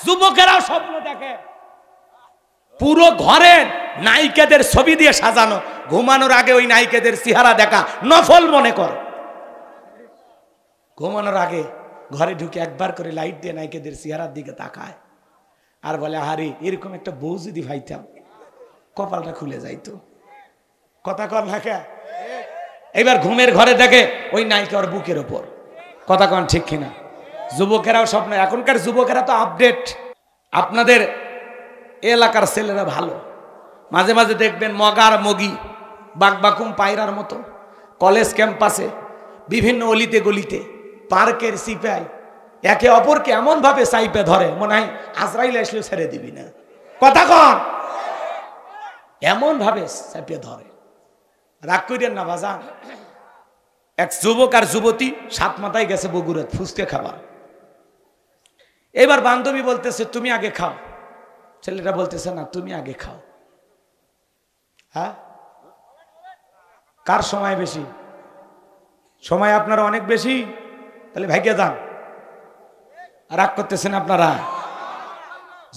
যুবকেরাও স্বপ্ন দেখে পুরো ঘরে নায়িকাদের ছবি দিয়ে সাজানো, ঘুমানোর আগে ওই নায়িকাদের চেহারা দেখা নফল মনে কর। ঘুমানোর আগে ঘরে ঢুকে একবার করে লাইট দিয়ে নায়িকাদের চেহারার দিকে তাকায় আর বলে, আরে এরকম একটা বউ যদি ভাইতাম কপালটা খুলে যাইতো। কথা কন না কে? এবার ঘুমের ঘরে দেখে ওই নায়িকার বুকের ওপর। কথা কন ঠিক কিনা? যুবকেরাও স্বপ্ন, এখনকার যুবকেরা তো আপডেট। আপনাদের এলাকার ছেলেরা ভালো, মাঝে মাঝে দেখবেন মগার মগি বাকবাকুম পায়রার মতো কলেজ ক্যাম্পাসে বিভিন্ন অলিতে গলিতে পার্কের সিপাই একে অপরকে এমন ভাবে চাইপে ধরে মনে হয় আজরাইল আসলেও ছেড়ে দিবি না। কথা কন, এমন ভাবে চাইপে ধরে। রাগ করেন না বাজান। এক যুবক আর যুবতী সাত মাথায় গেছে বগুড়া ফুচকা খাবার। এবার বান্ধবী বলতেছে তুমি আগে খাও, ছেলেটা বলতেছে না তুমি আগে খাও। হ্যাঁ, কার সময় বেশি? সময় আপনারা অনেক বেশি, তাহলে ভাইকে যান। রাগ করতেছেন আপনারা?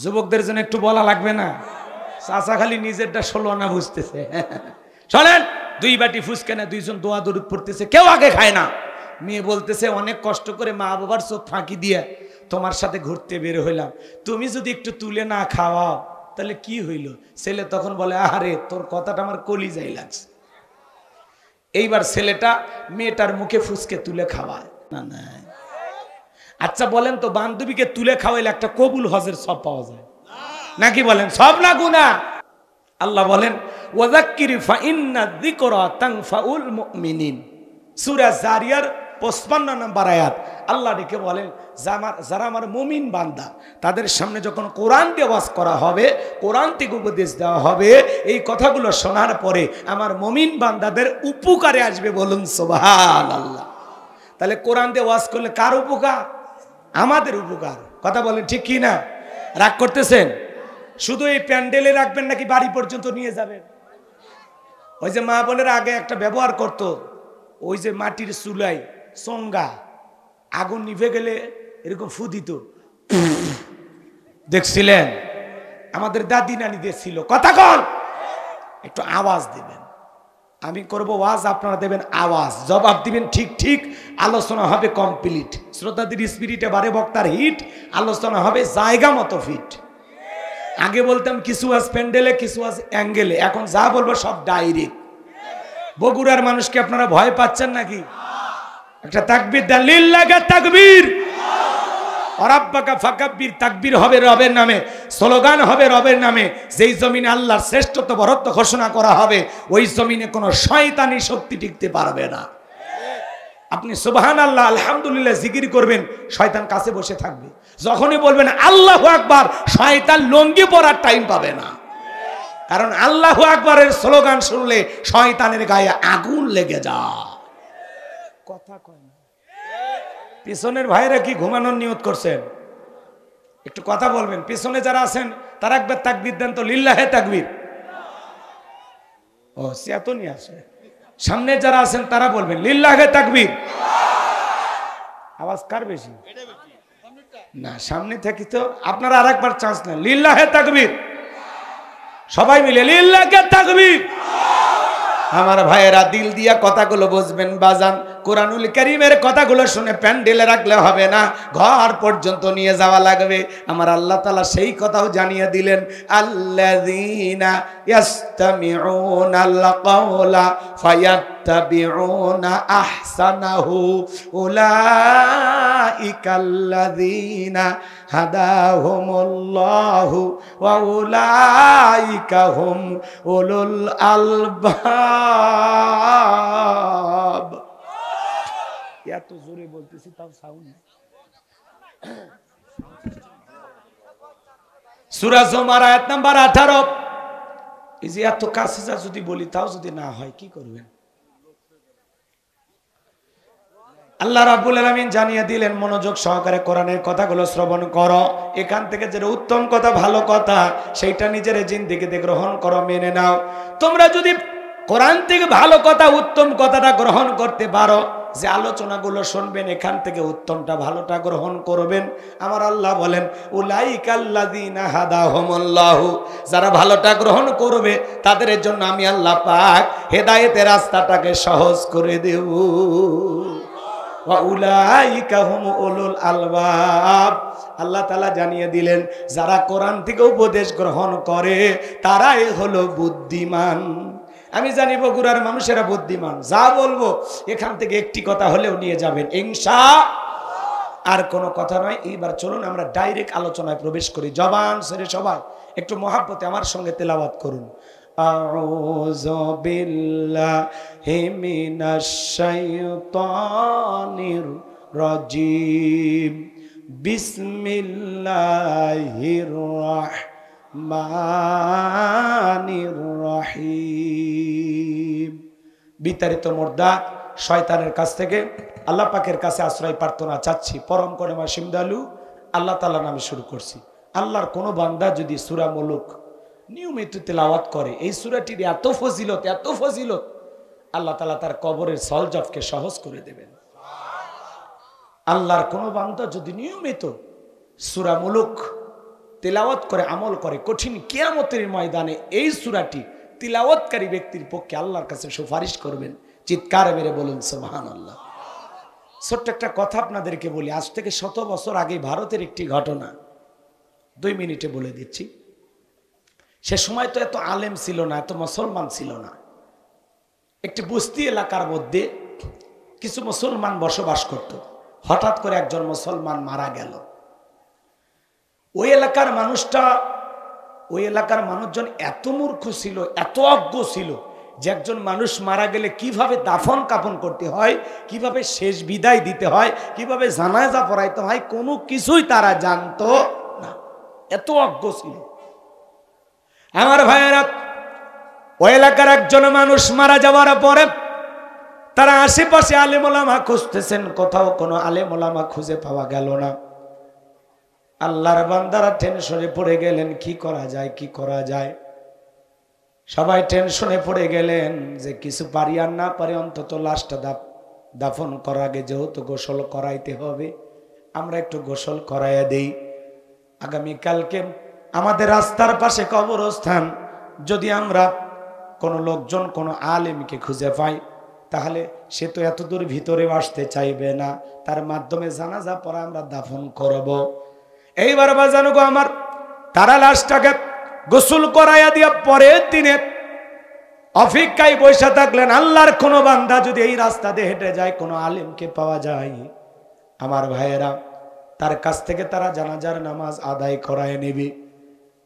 যুবকদের জন্য একটু বলা লাগবে না? চাচা খালি নিজেরটা 16 আনা বুঝতেছে। শোনেন, 2 বাটি ফুচকা না, 2 জন দোয়া দরুদ পড়তেছে, কেউ আগে খায় না। মেয়ে বলতেছে অনেক কষ্ট করে মা বাবার চোখ ফাঁকি দিয়ে তোমার সাথে ঘুরতে বের হইলাম, তুমি যদি একটু তুলে না খাওয়াও তাহলে কি হইল? ছেলে তখন বলে, আরে তোর কথাটা আমার কলিজায় লাগছে। এইবার ছেলেটা মেয়েটার মুখে ফুসকে তুলে খাওয়ায় না। না, আচ্ছা বলেন তো, বান্ধবীকে তুলে খাওয়াইলে একটা কবুল হজের সব পাওয়া যায় নাকি? বলেন সব না গুনাহ? আল্লাহ বলেন ওয়াযাক্কির ফাইন্না যিকরা তানফাউল মুমিনিন, সূরা জারিয়ার 55 নম্বর আয়াত। আল্লাহ ডেকে বলেন যারা আমার মুমিন বান্দা তাদের সামনে যখন কোরআন দিয়ে ওয়াজ করা হবে, কোরআন থেকে উপদেশ দেওয়া হবে, এই কথাগুলো শোনার পরে আমার মুমিন বান্দাদের উপকারে আসবে। বলুন সুবহানাল্লাহ। তাহলে কোরআন দিয়ে ওয়াজ করলে কার উপকার? আমাদের উপকার। কথা বলেন ঠিক কি না? রাগ করতেছেন? শুধু এই প্যান্ডেলে রাখবেন নাকি বাড়ি পর্যন্ত নিয়ে যাবেন? ওই যে মা বোনের আগে একটা ব্যবহার করত, ওই যে মাটির চুলায় চঙ্গা, আগুন নিভে গেলে এরকম ফু দিত, দেখছিলেন? আমাদের দাদি নানিদের ছিল। কথা কন, একটু আওয়াজ দিবেন। আমি করব ওয়াজ, আপনারা দেবেন আওয়াজ, জবাব দিবেন ঠিক ঠিক। আলোচনা হবে কমপ্লিট। শ্রোতাদের স্পিরিটে বারে বক্তার হিট, আলোচনা হবে জায়গা মতো ফিট। আগে বলতাম কিছু আজ প্যান্ডেলে, কিছু আজ অ্যাঙ্গেলে, এখন যা বলবো সব ডাইরেক্ট। বগুড়ার মানুষকে আপনারা ভয় পাচ্ছেন নাকি? একটা তাকবীর দেন, লিল্লাহি তাকবীর, রাব্বাকা ফাকাব্বির। তাকবীর হবে রবের নামে, স্লোগান হবে রবের নামে। যেই জমিনে আল্লাহর শ্রেষ্ঠত্ব বরত্ব ঘোষণা করা হবে, ওই জমিনে কোনো শয়তানি শক্তি টিকতে পারবে না। আপনি সুবহানাল্লাহ আলহামদুলিল্লাহ জিকির করবেন, শয়তান কাছে বসে থাকবে। যখনই বলবেন আল্লাহু আকবার, শয়তান লঙ্গি পরার টাইম পাবে না। কারণ আল্লাহু আকবারের স্লোগান শুনলে শয়তানের গায়ে আগুন লেগে যায়। কথা কয় না? পিছনের ভাইরা কি ঘুমানোর নিয়ত করছেন? একটু কথা বলবেন। পিছনে যারা আছেন তারা একবার তাকবীর দেন তো, লিল্লাহি তাকবীর। ও চেতনই আছে। সামনে যারা আছেন তারা বলবেন লিল্লাহি তাকবীর। আওয়াজ কার বেশি? না, সামনে থেকে তো আপনারা আরেকবার চান্স নেন, লিল্লাহি তাকবীর। সবাই মিলে লিল্লাহি তাকবীর। আমার ভাইয়েরা দিল দিয়া কথাগুলো বুঝবেন বাজান। কোরআনুল কারীমের কথাগুলো শুনে প্যান্ডেলে রাখলে হবে না, ঘর পর্যন্ত নিয়ে যাওয়া লাগবে। আমার আল্লাহ তাআলা সেই কথাও জানিয়ে দিলেন, আল্লাযীনা ইয়াসতামিউনাল কাওলা ফায়াত্তাবিউনা আহসানাহু উলাইকাল্লাযীনা হাদাহুমুল্লাহু ওয়া উলাইকা হুম উলুল আলবাব। এত জোরে বলতেছি তাও সাউন্ড। সূরা জুমার আয়াত নাম্বার 18। এই যে এত কাছে যা যদি বলি তাও যদি না হয় কি করবেন? আল্লাহ রাব্বুল আলামিন জানিয়ে দিলেন, মনোযোগ সহকারে কোরআনের কথাগুলো শ্রবণ করো। এখান থেকে যে উত্তম কথা, ভালো কথা, সেইটা নিজের জিন্দেগিতে গ্রহণ করো, মেনে নাও। তোমরা যদি কোরআন থেকে ভালো কথা, উত্তম কথাটা গ্রহণ করতে পারো, যে আলোচনাগুলো শুনবেন এখান থেকে উত্তমটা ভালোটা গ্রহণ করবেন। আমার আল্লাহ বলেন উলাইকাল্লাযীনা হাদাহুমুল্লাহু, যারা ভালোটা গ্রহণ করবে তাদের জন্য আমি আল্লাহ পাক হেদায়েতের রাস্তাটাকে সহজ করে দেব। ওয়া উলাইকা হুম উলুল আলবাব, আল্লাহ তাআলা জানিয়ে দিলেন যারা কোরআন থেকে উপদেশ গ্রহণ করে তারাই হলো বুদ্ধিমান। আমি জানি বগুড়ার মানুষেরা বুদ্ধিমান, যা বলবো এখান থেকে একটি কথা হলেও নিয়ে যাবেন ইনশাআল্লাহ। আর কোনো কথা নয়। এইবার চলুন আমরা ডাইরেক্ট আলোচনায় প্রবেশ করি। জবান ছেড়ে সবাই একটু মহাব্বতে আমার সঙ্গে তেলাওয়াত করুন। আউযু বিল্লাহি মিনাশ শাইতানির রাজিম, বিসমিল্লাহির রাহমানির রহিম। বিতাড়িত মুর্দাত শয়তানের কাছ থেকে আল্লাহ পাকের কাছে আশ্রয় প্রার্থনা চাচ্ছি। পরম করুণা সিমদালু আল্লাহ তাআলার নামে শুরু করছি। আল্লাহর কোনো বান্দা যদি সূরা মুলুক নিয়মিত তেলাওয়াত করে, এই সূরাটির এত ফজিলত, এত ফজিলত, আল্লাহ তাআলা তার কবরের সলজফকে সহজ করে দেবেন। আল্লাহর কোনো বান্দা যদি নিয়মিত সূরা মুলুক তেলাওয়াত করে, আমল করে, কঠিন কিয়ামতের ময়দানে এই সূরাটি তিলাওয়াতকারী ব্যক্তির পক্ষে আল্লাহর কাছে সুপারিশ করবেন। চিৎকার মেরে বলুন সুবহানাল্লাহ। ছোট্ট একটা কথা আপনাদেরকে বলি, আজ থেকে 100 বছর আগে ভারতের একটি ঘটনা 2 মিনিটে বলে দিচ্ছি। সে সময় তো এত আলেম ছিল না, এত মুসলমান ছিল না। একটি বস্তি এলাকার মধ্যে কিছু মুসলমান বসবাস করত। হঠাৎ করে একজন মুসলমান মারা গেল। ওই এলাকার মানুষজন এত মূর্খ ছিল, এত অজ্ঞ ছিল যে একজন মানুষ মারা গেলে কিভাবে দাফন কাফন করতে হয়, কিভাবে শেষ বিদায় দিতে হয়, কিভাবে জানাজা পড়াইতে হয়, কোনো কিছুই তারা জানতো না, এত অজ্ঞ ছিল। আমার ভাইয়েরা, ওই এলাকার একজন মানুষ মারা যাওয়ার পরে তারা আশেপাশে আলেম ওলামা খুঁজতেছেন, কোথাও কোনো আলেম ওলামা খুঁজে পাওয়া গেল না। আল্লাহর বান্দারা টেনশনে পড়ে গেলেন, কি করা যায়, কি করা যায়। সবাই টেনশনে পড়ে গেলেন যে কিছু পারি আর না পারি অন্তত লাশটা দাফন করার আগে যেহেতু গোসল করাইতে হবে, আমরা একটু গোসল করাইয়া দেই। আগামীকালকে আমাদের রাস্তার পাশে কবরস্থান, যদি আমরা কোনো লোকজন কোনো আলেমকে খুঁজে পাই তাহলে সে তো এত দূর ভিতরে আসতে চাইবে না, তার মাধ্যমে জানাজা পড়া আমরা দাফন করব। এইবার বাজানো গো আমার, তারা লাশটাকে গোসল করাইয়া দিয়া পরের দিনে অপেক্ষায় বসে থাকলেন। আল্লাহর কোনো বান্দা যদি এই রাস্তা দিয়ে হেঁটে যায়, কোনো আলেমকে পাওয়া যায়, আমার ভাইয়েরা তার কাছ থেকে তারা জানাজার নামাজ আদায় করায় নেবে।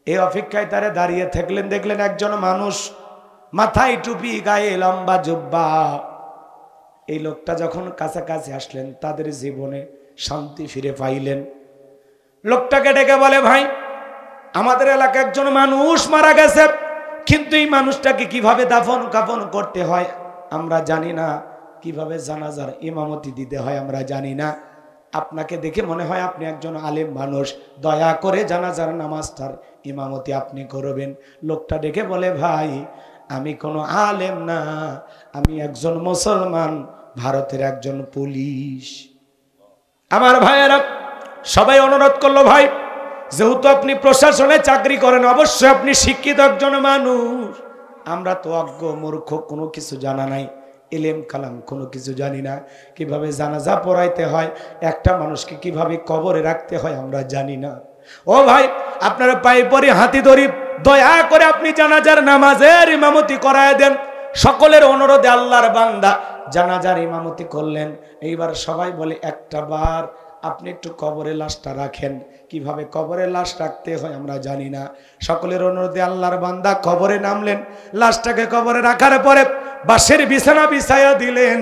এই অপেক্ষায় তারা দাঁড়িয়ে থাকলেন। দেখলেন একজন মানুষ, মাথায় টুপি, গায়ে লম্বা জুব্বা। এই লোকটা যখন কাছাকাছি আসলেন তাদের জীবনে শান্তি ফিরে পাইলেন। লোকটাকে ডেকে বলে, ভাই আমাদের এলাকায় একজন মানুষ মারা গেছে, কিন্তু এই মানুষটাকে কিভাবে দাফন কাফন করতে হয় আমরা জানি না, কিভাবে জানাজার ইমামতি দিতে হয় আমরা জানি না। আপনাকে দেখে মনে হয় আপনি একজন আলেম মানুষ, দয়া করে জানাজার নামাজটার ইমামতি আপনি করবেন। লোকটা ডেকে বলে, ভাই আমি কোনো আলেম না, আমি একজন মুসলমান, ভারতের একজন পুলিশ। আমার ভাইয়েরা সবাই অনুরোধ করলো, ভাই যেহেতু আপনি প্রশাসনে চাকরি করেন, অবশ্যই আপনি শিক্ষিত একজন মানুষ, আমরা তো অজ্ঞ মূর্খ, কোনো কিছু জানা নাই, এলেম কালাম কোনো কিছু জানি না, কিভাবে জানাজা পড়াইতে হয়, একটা মানুষকে কিভাবে কবরে রাখতে হয় আমরা জানি না। ও ভাই আপনারা পায়ে পড়ে হাতি ধরি, দয়া করে আপনি জানাজার নামাজের ইমামতি করায় দেন। সকলের অনুরোধে আল্লাহর বান্দা জানাজার ইমামতি করলেন। এইবার সবাই বলে, একটা বার আপনি একটু কবরে লাশটা রাখেন। কিভাবে কবরে লাশ রাখতে হয় আমরা জানি না। সকলের অনুরোধে আল্লাহর বান্দা কবরে নামলেন। লাশটাকে কবরে রাখার পরে বাঁশের বিছানা বিছাইয়া দিলেন।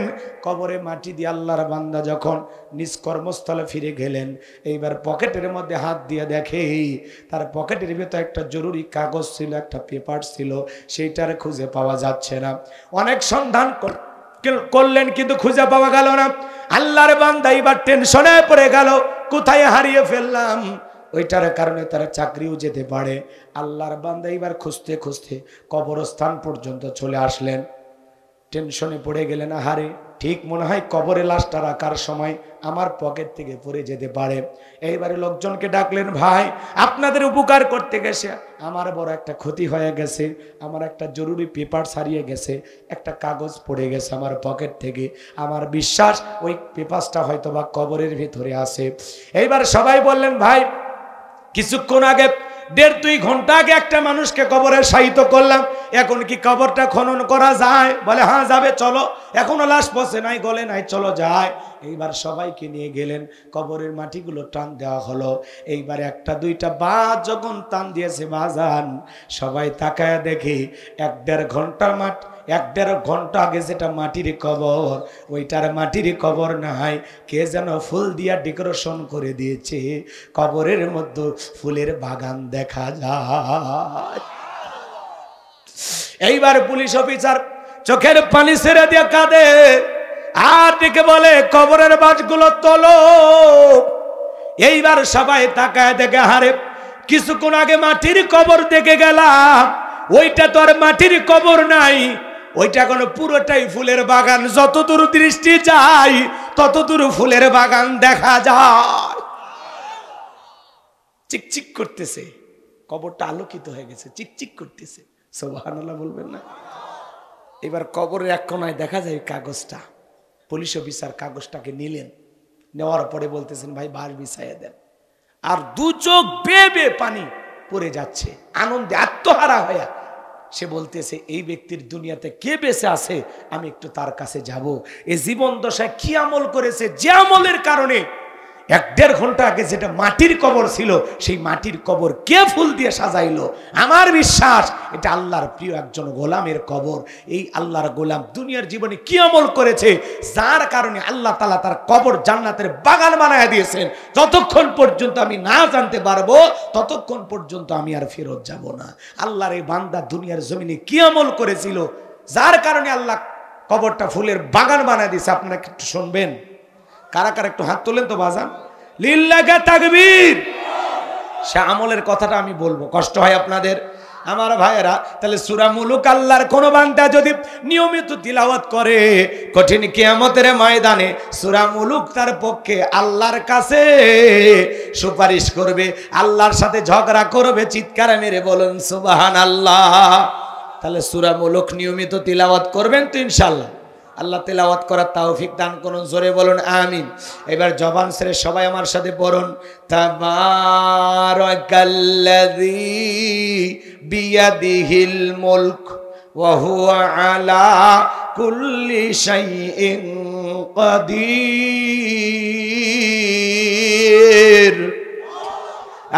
কবরে মাটি দিয়ে আল্লাহর বান্দা যখন নিজ কর্মস্থলে ফিরে গেলেন, এইবার পকেটের মধ্যে হাত দিয়ে দেখে তার পকেটের ভিতরে একটা জরুরি কাগজ ছিল, একটা পেপার ছিল, সেইটার খুঁজে পাওয়া যাচ্ছে না। অনেক সন্ধান করলেন কিন্তু খুঁজে পাওয়া গেল না। আল্লাহর বান্দা এবার টেনশনে পড়ে গেল, কোথায় হারিয়ে ফেললাম। ওইটার কারণে তারা চাকরিও যেতে পারে। আল্লাহর বান্দা এবার খুঁজতে খুঁজতে কবরস্থান পর্যন্ত চলে আসলেন। টেনশনে পড়ে গেলেন, আহারে ঠিক মনে হয় কবরে লাশটা রাখার সময় আমার পকেট থেকে পড়ে যেতে পারে। এইবারে লোকজনকে ডাকলেন, ভাই আপনাদের উপকার করতে গেছে আমার বড় একটা ক্ষতি হয়ে গেছে, আমার একটা জরুরি পেপার হারিয়ে গেছে, একটা কাগজ পড়ে গেছে আমার পকেট থেকে, আমার বিশ্বাস ওই পেপারটা হয়তো বা কবরের ভিতরে আছে। এইবার সবাই বললেন, ভাই কিছুক্ষণ আগে 1.5-2 ঘন্টা আগে একটা মানুষকে কবরে শায়িত করলাম, এখন কি কবরটা খনন করা যায়? বলে হ্যাঁ যাবে, চলো। এখনো লাশ পচে নাই, গলে নাই, চলো যায়। এইবার সবাইকে নিয়ে গেলেন, কবরের মাটিগুলো টান দেওয়া হলো। এইবার 1-2টা বাজ যখন টান দিয়েছে বাজান, সবাই তাকায় দেখি 1-1.5 ঘন্টার 1-1.5 ঘন্টা আগে যেটা মাটির কবর, ওইটার মাটির কবর নাই, কে যেন ফুল দিয়া ডেকোরেশন করে দিয়েছে। কবরের মধ্যে ফুলের বাগান দেখা যায়। এইবার পুলিশ অফিসার চোখের পানি ছেড়ে দিয়ে কাঁদে, আর ডেকে বলে কবরের বাঁশগুলো তোলো। এইবার সবাই তাকায় দেখে, হারে কিছুক্ষণ আগে মাটির কবর দেখে গেলাম, ওইটা তো আর মাটির কবর নাই, ওইটা কোনো পুরোটাই ফুলের বাগান, যতদূর দৃষ্টি যায় ততদূর ফুলের বাগান দেখা যায়। চিকচিক করতেছে, কবরটা আলোকিত হয়ে গেছে, চিকচিক করতেছে। সুবহানাল্লাহ বলবেন না? এবার কবরের এক কোনায় দেখা যায় কাগজটা। পুলিশ অফিসার কাগজটাকে নিলেন, নেওয়ার পরে বলতেছেন, ভাই বাঁশ বিছাইয়া দেন। আর 2 চোখ বেয়ে বেয়ে পানি পড়ে যাচ্ছে, আনন্দে আত্মহারা হয়ে সে বলতেছে, এই ব্যক্তির দুনিয়াতে কে বেঁচে আছে, আমি একটু তার কাছে যাব। এই জীবন দশায় কি আমল করেছে, যে আমলের কারণে 1-1.5 ঘন্টা আগে যেটা মাটির কবর ছিল, সেই মাটির কবর কে ফুল দিয়ে সাজাইলো। আমার বিশ্বাস এটা আল্লাহর প্রিয় একজন গোলামের কবর। এই আল্লাহর গোলাম দুনিয়ার জীবনে কি আমল করেছে, যার কারণে আল্লাহ তাআলা তার কবর জান্নাতের বাগান বানায় দিয়েছেন। যতক্ষণ পর্যন্ত আমি না জানতে পারবো, ততক্ষণ পর্যন্ত আমি আর ফেরত যাব না। আল্লাহর এই বান্দা দুনিয়ার জমিনে কি আমল করেছিল, যার কারণে আল্লাহ কবরটা ফুলের বাগান বানায় দিয়েছে। আপনারা একটু শুনবেন, কারা কারা একটু হাত তোলেন তো বাজান, লিল্লাহি তাকবীর। সে আমলের কথাটা আমি বলবো, কষ্ট হয় আপনাদের আমার ভাইয়েরা। তাহলে সূরা মুলুক আল্লাহর কোন বান্দা যদি নিয়মিত তিলাওয়াত করে, কঠিন কিয়ামতের ময়দানে সূরা মুলুক তার পক্ষে আল্লাহর কাছে সুপারিশ করবে, আল্লাহর সাথে ঝগড়া করবে। চিৎকার মেরে বলুন সুবহানাল্লাহ। তাহলে সূরা মুলুক নিয়মিত তিলাওয়াত করবেন তো ইনশাআল্লাহ। আল্লাহ তেলাওয়াত করার তৌফিক দান করুন, জোরে বলুন আমিন। এবার জবান ছেড়ে সবাই আমার সাথে পড়ুন, তাবারাকাল্লাযী বিয়াদিহিল মুলক ওয়া হুয়া আলা কুল্লি শাইইন কাদির।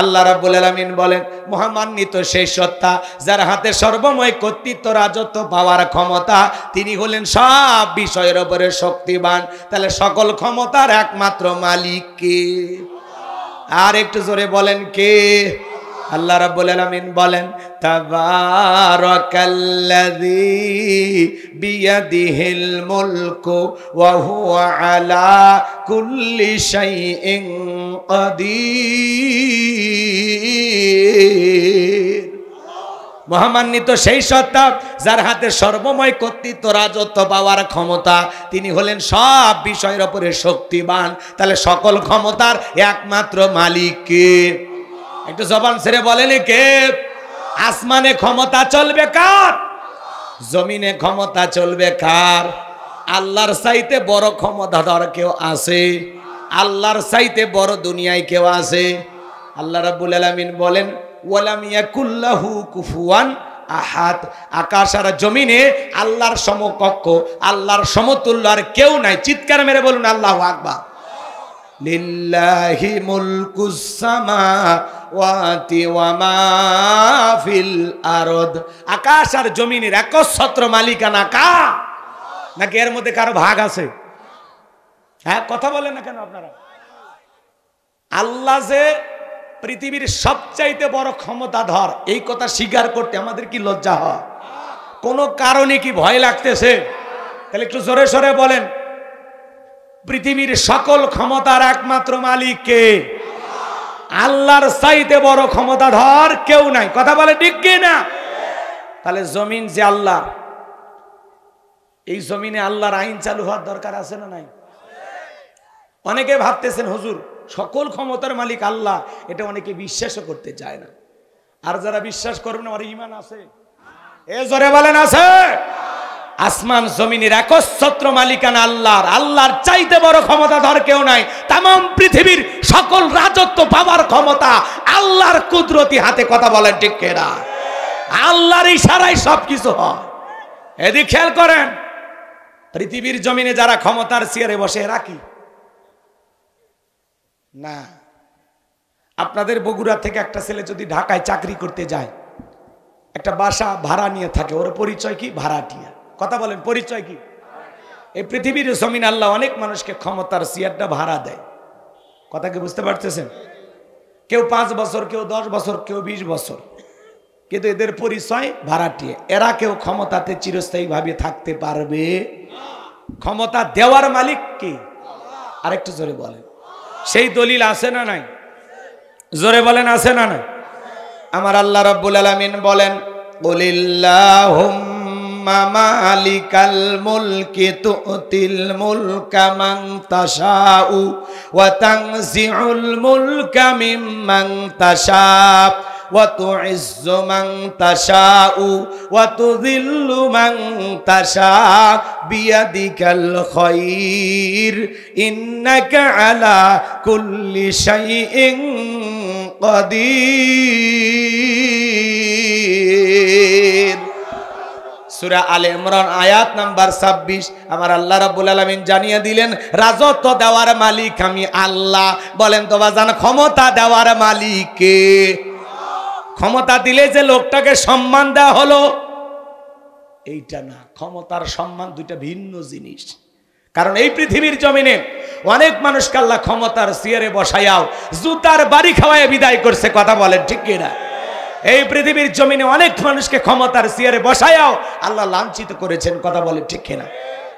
আল্লাহ রাব্বুল আলামিন বলেন, মহামান্বিত সেই সত্তা যার হাতে সর্বময় কর্তৃত্ব, রাজত্ব, পাওয়ার ক্ষমতা, তিনি হলেন সব বিষয়ের উপরে শক্তিমান। তাহলে সকল ক্ষমতার একমাত্র মালিক কে? আর একটু জোরে বলেন কে? আল্লাহ রাব্বুল আলামিন বলেন, তাবারাকাল্লাযী বিয়াদিহিল মুলকু ওয়া হুয়া আলা কুল্লি শাইইন কাদির। মহামান্বিত সেই সত্তা যার হাতে সর্বময় কর্তৃত্ব, রাজত্ব, পাওয়ার ক্ষমতা, তিনি হলেন সব বিষয়ের উপরে শক্তিমান। তাহলে সকল ক্ষমতার একমাত্র মালিক কে? একটু জবান ছেড়ে বলেন কে? আসমানে ক্ষমতা চলবে কার? জমিনে ক্ষমতা চলবে কার? আল্লাহর চাইতে বড় ক্ষমতাধর কেউ আছে? আল্লাহর চাইতে বড় দুনিয়ায় কেউ আছে? আল্লাহ রাব্বুল আলামিন বলেন, ওয়ালাম ইয়াকুল্লাহু কুফুয়ান আহাদ। আকাশ আর জমিনে আল্লাহর সমকক্ষ, আল্লাহর সমতুল্য আর কেউ নাই। চিৎকার মেরে বলুন আল্লাহু আকবার। লিল্লাহি মুলকুস সামাওয়াতি ওয়া মা ফিল আরদ। আকাশ আর জমিনের একচ্ছত্র মালিকানা কার? নাকি এর মধ্যে কারো ভাগ আছে? হ্যাঁ, কথা বলেন না কেন আপনারা? আল্লাহ যে পৃথিবীর সবচাইতে বড় ক্ষমতাধর, এই কথা স্বীকার করতে আমাদের কি লজ্জা হয়? কোনো কারণে কি ভয় লাগতেছে? তাহলে একটু জোরে সরে বলেন, পৃথিবীর সকল ক্ষমতার একমাত্র মালিক কে? আল্লাহর চাইতে বড় ক্ষমতাধর কেউ নাই। কথা বলে ঠিক কি না? তাহলে জমিন যে আল্লাহ, এই জমিনে আল্লাহর আইন চালু হওয়ার দরকার আছে না নাই? অনেকে ভাবতেছেন হুজুর সকল ক্ষমতার মালিক আল্লাহ, এটা অনেকে বিশ্বাসও করতে চায় না। আর যারা বিশ্বাস করবে না, ওর ঈমান আছে? এ জোরে বলেন আছে? আসমান জমিনের একচ্ছত্র মালিকানা আল্লাহর। আল্লাহর চাইতে বড় ক্ষমতাধর কেউ নাই। তামাম পৃথিবীর সকল রাজত্ব পাওয়ার ক্ষমতা আল্লাহর কুদরতি হাতে। কথা বলেন ঠিক কিনা? আল্লাহর ইশারায় সবকিছু হয়। এদিক খেয়াল করেন, পৃথিবীর জমিনে যারা ক্ষমতার চেয়ারে বসে এরা কি না? আপনাদের বগুড়া থেকে একটা ছেলে যদি ঢাকায় চাকরি করতে যায়, একটা বাসা ভাড়া নিয়ে থাকে, ওর পরিচয় কি? ভাড়াটিয়া। কথা বলেন, পরিচয় কি? এই পৃথিবীর জমিন আল্লাহ অনেক মানুষকে ক্ষমতার চেয়ারটা ভাড়া দেয়। কথা কি বুঝতে পারতেছেন? কেউ 5 বছর, কেউ 10 বছর, কেউ 20 বছর, কিন্তু এদের পরিচয় ভাড়াটিয়া। এরা কেউ ক্ষমতাতে চিরস্থায়ী ভাবে থাকতে পারবে? ক্ষমতা দেওয়ার মালিক কে? আরেকটু জোরে বলেন। সেই দলিল আছে না নাই? জোরে বলেন, আছে না নাই? আমার আল্লাহ রাব্বুল আলামিন বলেন, কুলিল্লাহুম্মা মালিকাল মুলকি তুতিল মুলকা মান তাশাউ ওয়া তানজিউল মুলকা মিম্মান তাশা ওয়া তুইজ্জু মান তাশাউ ওয়া তুযিল্লু মান তাশা বিয়াদিকাল খায়র ইন্নাকা আলা কুল্লি শাইইন কাদির। সূরা আলে ইমরান আয়াত নাম্বার 26। আমার আল্লাহ রাব্বুল আলামিন জানিয়ে দিলেন, রাজত্ব দেওয়ার মালিক আমি আল্লাহ। বলেন তো বাজান, ক্ষমতা দেওয়ার মালিক কে? ক্ষমতা দিলে যে লোকটাকে সম্মান দেওয়া হলো এইটা না। ক্ষমতার সম্মান দুইটা ভিন্ন জিনিস। কারণ এই পৃথিবীর জমিনে অনেক মানুষকে আল্লাহ ক্ষমতার চেয়ারে বসায়াও জুতার বাড়ি খাওয়ায় বিদায় করছে। কথা বলেন ঠিক কিনা? এই পৃথিবীর জমিনে অনেক মানুষকে ক্ষমতার চেয়ারে বসায়াও আল্লাহ লাঞ্ছিত করেছেন। কথা বলেন ঠিক কিনা?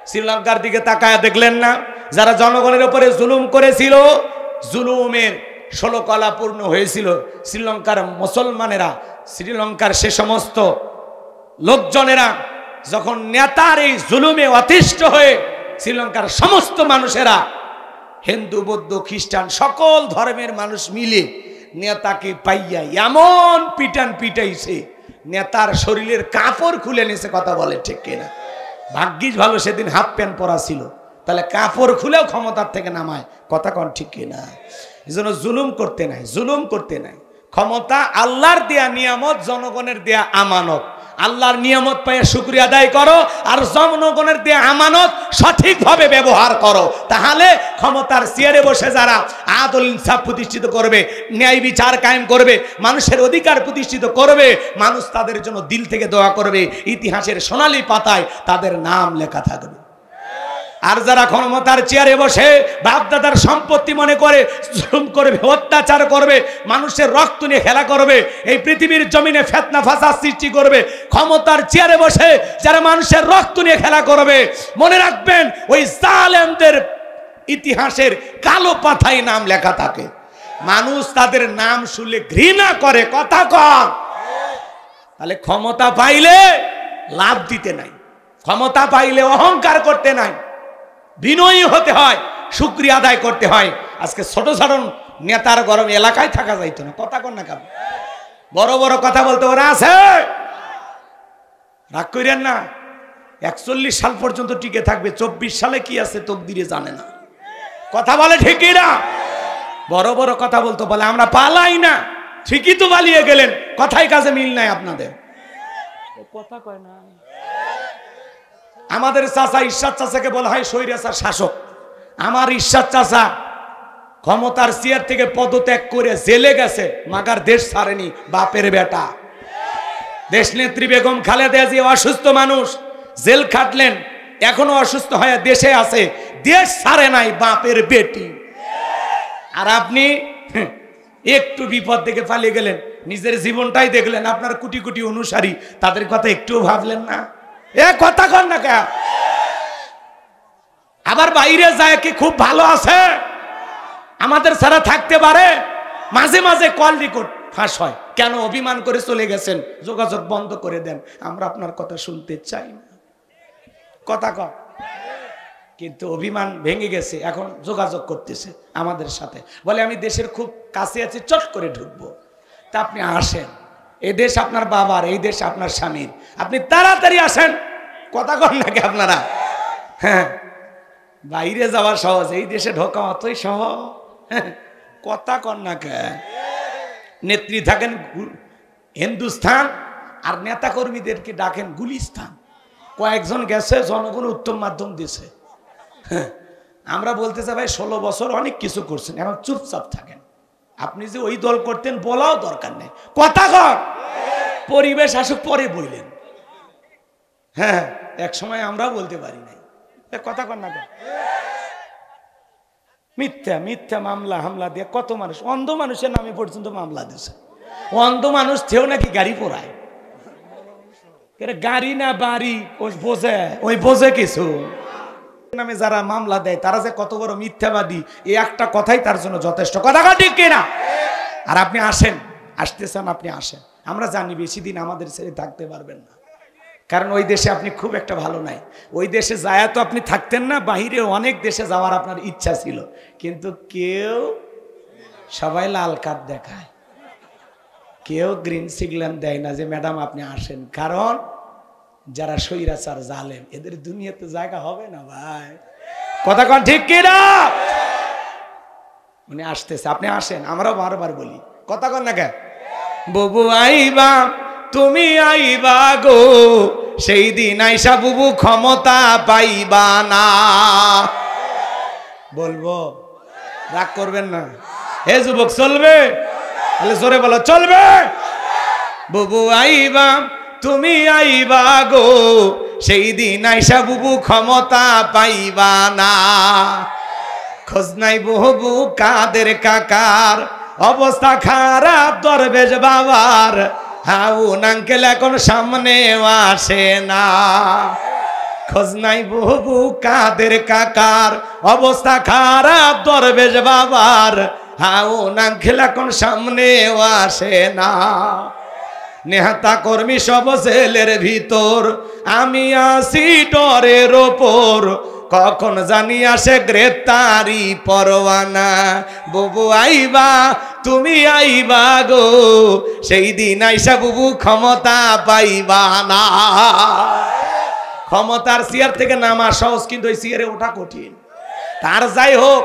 শ্রীলঙ্কার দিকে তাকায়া দেখলেন না? যারা জনগণের উপরে জুলুম করেছিল, জুলুমের 16 কলা পূর্ণ হয়েছিল। শ্রীলঙ্কার মুসলমানেরা, শ্রীলঙ্কার সে সমস্ত লোকজনেরা যখন নেতার এই জুলুমে অতিষ্ঠ হয়ে শ্রীলঙ্কার সমস্ত মানুষেরা, হিন্দু বৌদ্ধ খ্রিস্টান সকল ধর্মের মানুষ মিলে নেতাকে পাইয়া এমন পিটান পিটাইছে, নেতার শরীরের কাপড় খুলে নিয়েছে। কথা বলে ঠিক কিনা? ভাগ্যিস ভালো সেদিন হাফ প্যান্ট পরা ছিল, তাহলে কাপড় খুলেও ক্ষমতার থেকে নামায়। কথা কন ঠিক কিনা? এই জন্য জুলুম করতে নাই, জুলুম করতে নাই। ক্ষমতা আল্লাহর দেয়া নিয়ামত, জনগণের দেয়া আমানত। আল্লাহর নিয়ামত পাইয়া শুকরিয়া আদায় করো, আর জনগণের দেয়া আমানত সঠিকভাবে ব্যবহার করো। তাহলে ক্ষমতার চেয়ারে বসে যারা আদল ইনসাফ প্রতিষ্ঠিত করবে, ন্যায় বিচার কায়েম করবে, মানুষের অধিকার প্রতিষ্ঠিত করবে, মানুষ তাদের জন্য দিল থেকে দোয়া করবে, ইতিহাসের সোনালী পাতায় তাদের নাম লেখা থাকবে। আর যারা ক্ষমতার চেয়ারে বসে বাপদাদার সম্পত্তি মনে করে জুলুম করবে, অত্যাচার করবে, মানুষের রক্ত নিয়ে খেলা করবে, এই পৃথিবীর জমিনে ফিতনা ফাসাদ সৃষ্টি করবে, ক্ষমতার চেয়ারে বসে যারা মানুষের রক্ত নিয়ে খেলা করবে, মনে রাখবেন ওই জালেমদের ইতিহাসের কালো পাতায় নাম লেখা থাকে। মানুষ তাদের নাম শুনলে ঘৃণা করে। কথা কন। তাহলে ক্ষমতা পাইলে লাভ দিতে নাই, ক্ষমতা পাইলে অহংকার করতে নাই, বিনয়ী হতে হয়, শুকরিয়া আদায় করতে হয়। আজকে ছোট ছোট নেতার গরম এলাকায় থাকা যাইতো না। কথা কন না কেন? বড় বড় কথা বলতে ওরা আছে, রাগ করেন না। 41 সাল পর্যন্ত টিকে থাকবে, 24 সালে কি আছে তকদিরে জানে না। কথা বলে ঠিকই না? বড় বড় কথা বলতে বলে আমরা পালাই না, ঠিকই তো পালিয়ে গেলেন। কথায় কাজে মিল নাই আপনাদের। কথা কয় না। আমাদের চাচা ইরশাদ চাচাকে বলা হয় স্বৈরাচার শাসক। আমার ইরশাদ চাচা ক্ষমতার চেয়ার থেকে পদত্যাগ করে জেলে গেছে, মাগার দেশ ছাড়েনি। বাপের বেটা দেশ নেত্রী বেগম খালেদা জিয়া অসুস্থ মানুষ, জেল খাটলেন, এখনো অসুস্থ হয়ে দেশে আছে, দেশ ছাড়ে নাই। বাপের বেটি। আর আপনি একটু বিপদ থেকে পালিয়ে গেলেন, নিজের জীবনটাই দেখলেন, আপনার কোটি কোটি অনুসারী, তাদের কথা একটুও ভাবলেন না। এ কথা কন না কে? আবার বাইরে যায় কি খুব ভালো আছে, আমাদের ছাড়া থাকতে পারে। মাঝে মাঝে কল রেকর্ড ফাঁস হয়, কেন অভিমান করে চলে গেছেন, যোগাযোগ বন্ধ করে দেন, আমরা আপনার কথা শুনতে চাই না। কথা কয়, কিন্তু অভিমান ভেঙে গেছে, এখন যোগাযোগ করতেছে আমাদের সাথে, বলে আমি দেশের খুব কাছে আছি, চট করে ঢুকবো। তা আপনি আসেন, এই দেশ আপনার বাবার, এই দেশ আপনার স্বামীর, আপনি তাড়াতাড়ি আসেন। কথা কন নাকি আপনারা? হ্যাঁ, বাইরে যাওয়া সহজ, এই দেশে ঢোকা অতই সহজ। কথা কন না কে? নেত্রী থাকেন হিন্দুস্থান, আর নেতা কর্মীদেরকে ডাকেন গুলিস্তান। কয়েকজন গেছে, জনগণ উত্তম মাধ্যম দিছে। আমরা বলতে চাই ভাই 16 বছর অনেক কিছু করছেন, এখন চুপচাপ থাকেন। আপনি যে ওই দল করতেন বলাও দরকার নেই। কথা কর, পরিবেশ আসুক পরে বললেন। হ্যাঁ, এক সময় আমরাও বলতে পারি নাই। কথা কর না কেন? মিথ্যা মিথ্যা মামলা হামলা দিয়ে কত মানুষ, অন্ধ মানুষের নামে পর্যন্ত মামলা দিছে। অন্ধ মানুষ থেও নাকি গাড়ি পোড়ায়। গাড়ি না বাড়ি ওই বোঝে কিছু নামে যারা মামলা দেয় তারা যে কত বড় মিথ্যাবাদী, এই একটা কথাই তার জন্য যথেষ্ট। কথা ঠিক কিনা? আর আপনি আসেন, আসতে চান আপনি আসেন। আমরা জানি বেশি দিন আমাদের ছেড়ে থাকতে পারবেন না, কারণ ওই দেশে আপনি খুব একটা ভালো নাই। ওই দেশে যায় তো আপনি থাকতেন না, বাহিরে অনেক দেশে যাওয়ার আপনার ইচ্ছা ছিল, কিন্তু কেউ, সবাই লাল কার্ড দেখায়, কেউ গ্রিন সিগন্যাল দেয় না যে ম্যাডাম আপনি আসেন। কারণ যারা স্বৈরাচার জালেম, এদের দুনিয়াতে জায়গা হবে না ভাই। কথা কন ঠিক কিনা? উনি আসতেছে, আপনি আসেন, আমরাও বারবার বলি। কথা কন না কে? বুবু আইবা তুমি আইবা গো, সেই দিন আইসা বুবু ক্ষমতা পাইবা না। বলবো, রাগ করবেন না। হে যুবক, চলবে? তাহলে জোরে বলো, চলবে? বুবু আইবা তুমি আইবা গো, সেই দিন আইসা বুবু ক্ষমতা পাইবা না। খোঁজ নাই বুবু কাদের কাকার, অবস্থা খারাপ দরবেশ বাবার, হাউন আঙ্কেল এখন সামনে আসে না। খোঁজ নাই বুবু কাদের কাকার, অবস্থা খারাপ দরবেশ বাবার, হাউন আঙ্কেল এখন সামনে আসে না। নেতা কর্মী সব জেলের ভিতর, আমি আসি ডরের ওপর, কখন জানি আসে গ্রেপ্তারি পরোয়ানা। বুবু আইবা তুমি আইবা গো, সেই দিন আইসা বুবু ক্ষমতা পাইবা না। ক্ষমতার চেয়ার থেকে নামা সহজ, কিন্তু ওই চেয়ারে ওঠা কঠিন। তার যাই হোক,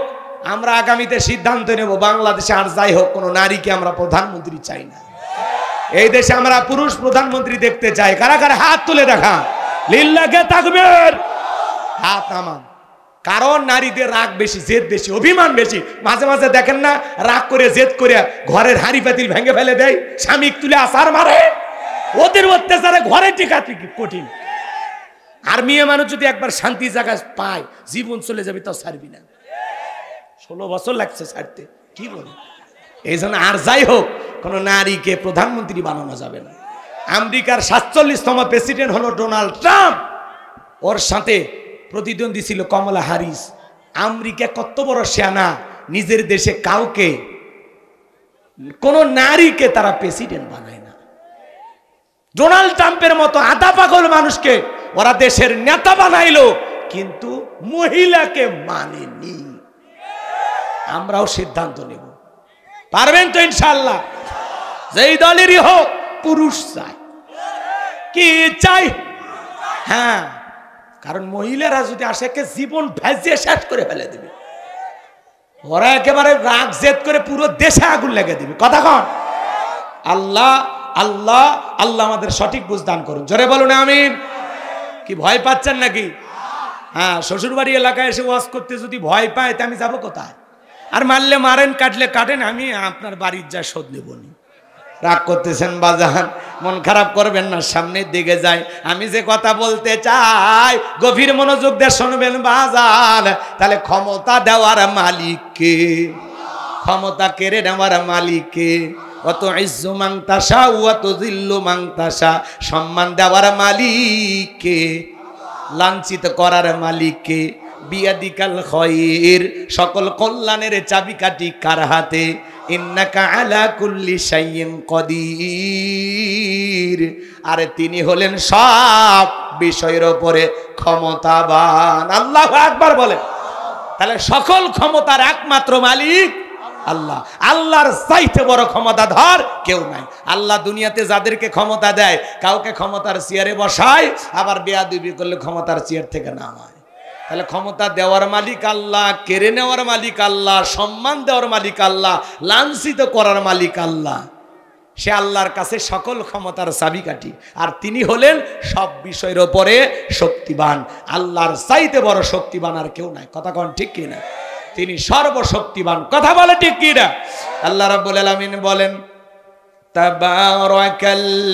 আমরা আগামীতে সিদ্ধান্ত নেব, বাংলাদেশে আর যাই হোক কোনো নারীকে আমরা প্রধানমন্ত্রী চাই না। এই দেশে আমরা পুরুষ প্রধানমন্ত্রী দেখতে চাই। কারা কারা হাত তুলে দেখা? লিল্লাহে তাকবীর, হাত নামান। কারণ নারীদের রাগ বেশি, জেদ বেশি, অভিমান বেশি। মাঝে মাঝে দেখেন না, রাগ করে জেদ করে ঘরের হাঁড়ি পাতিল ভেঙে ফেলে দেয়, স্বামী তুলে আসার মারে। ওদের অত্যাচারে ঘরে টিকা কঠিন। আর মেয়ে মানুষ যদি একবার শান্তি জায়গা পায়, জীবন চলে যাবে, তাও ছাড়বি না। 16 বছর লাগছে ছাড়তে, কি বল? এই জন্য আর যাই হোক কোনো নারীকে প্রধানমন্ত্রী বানানো যাবে না। আমেরিকার 47তম প্রেসিডেন্ট হলো ডোনাল্ড ট্রাম্প, ওর সাথে প্রতিদ্বন্দ্বী ছিল কমলা হ্যারিস। আমেরিকা কত বড় সেনা, নিজের দেশে কাউকে, কোন নারীকে তারা প্রেসিডেন্ট বানায় না। ডোনাল্ড ট্রাম্পের মতো আধা পাগল মানুষকে ওরা দেশের নেতা বানাইলো, কিন্তু মহিলাকে মানেনি। আমরাও সিদ্ধান্ত নেব, পারবেন তো ইনশাআল্লাহ? যেই দলেরই হোক, পুরুষ চাই। কি চাই? হ্যাঁ, কারণ মহিলারা যদি আসে, জীবন ভেজিয়ে শেষ করে ফেলে দিবে। ওরা একেবারে রাগ জেদ করে পুরো দেশে আগুন লেগে দিবে। কথা কন? আল্লাহ আল্লাহ আল্লাহ আমাদের সঠিক বুঝ দান করুন। জোরে বলুন আমিন। কি ভয় পাচ্ছেন নাকি? হ্যাঁ, শ্বশুরবাড়ি এলাকায় এসে ওয়াজ করতে যদি ভয় পায়, তা আমি যাবো কোথায়? আর মারলে মারেন, কাটলে কাটেন, আমি আপনার বাড়ির যা শোধ নেবনি। রাগ করতেছেন বাজান, মন খারাপ করবেন না, সামনের দিকে যাই। আমি যে কথা বলতে চাই গভীর মনোযোগ দিয়ে শুনবেন বাজান। তাহলে ক্ষমতা দেওয়ার মালিককে, ক্ষমতা কেড়ে নেওয়ার মালিককে, অত ইজ্জু মাংতাসা অত জিল্লু মাংতাসা, সম্মান দেওয়ার মালিককে, লাঞ্ছিত করার মালিককে। বিয়াদিকাল খয়র, সকল কল্যাণের চাবিকাঠি কার হাতে? ইন্নাকা আলা কুল্লি শাইইন কদির, আরে তিনি হলেন সব বিষয়ের উপরে ক্ষমতাবান। আল্লাহু আকবার বলেন। তাহলে সকল ক্ষমতার একমাত্র মালিক আল্লাহ। আল্লাহর চাইতে বড় ক্ষমতাধর কেউ নাই। আল্লাহ দুনিয়াতে যাদেরকে ক্ষমতা দেয়, কাউকে ক্ষমতার চেয়ারে বসায়, আবার বেয়াদবি করলে ক্ষমতার চেয়ার থেকে নামায়। তাহলে ক্ষমতা দেওয়ার মালিক আল্লাহ, কেড়ে নেওয়ার মালিক আল্লাহ, সম্মান দেওয়ার মালিক আল্লাহ, লাঞ্ছিত করার মালিক আল্লাহ। সে আল্লাহর কাছে সকল ক্ষমতার চাবিকাঠি, আর তিনি হলেন সব বিষয়ের ওপরে শক্তিবান। আল্লাহর চাইতে বড় শক্তিবান আর কেউ নাই। কথা কোন ঠিক কিনা? তিনি সর্বশক্তিবান। কথা বলে ঠিক কিনা? আল্লাহ রাব্বুল আলামিন বলেন, তাবারাকাল্লাযী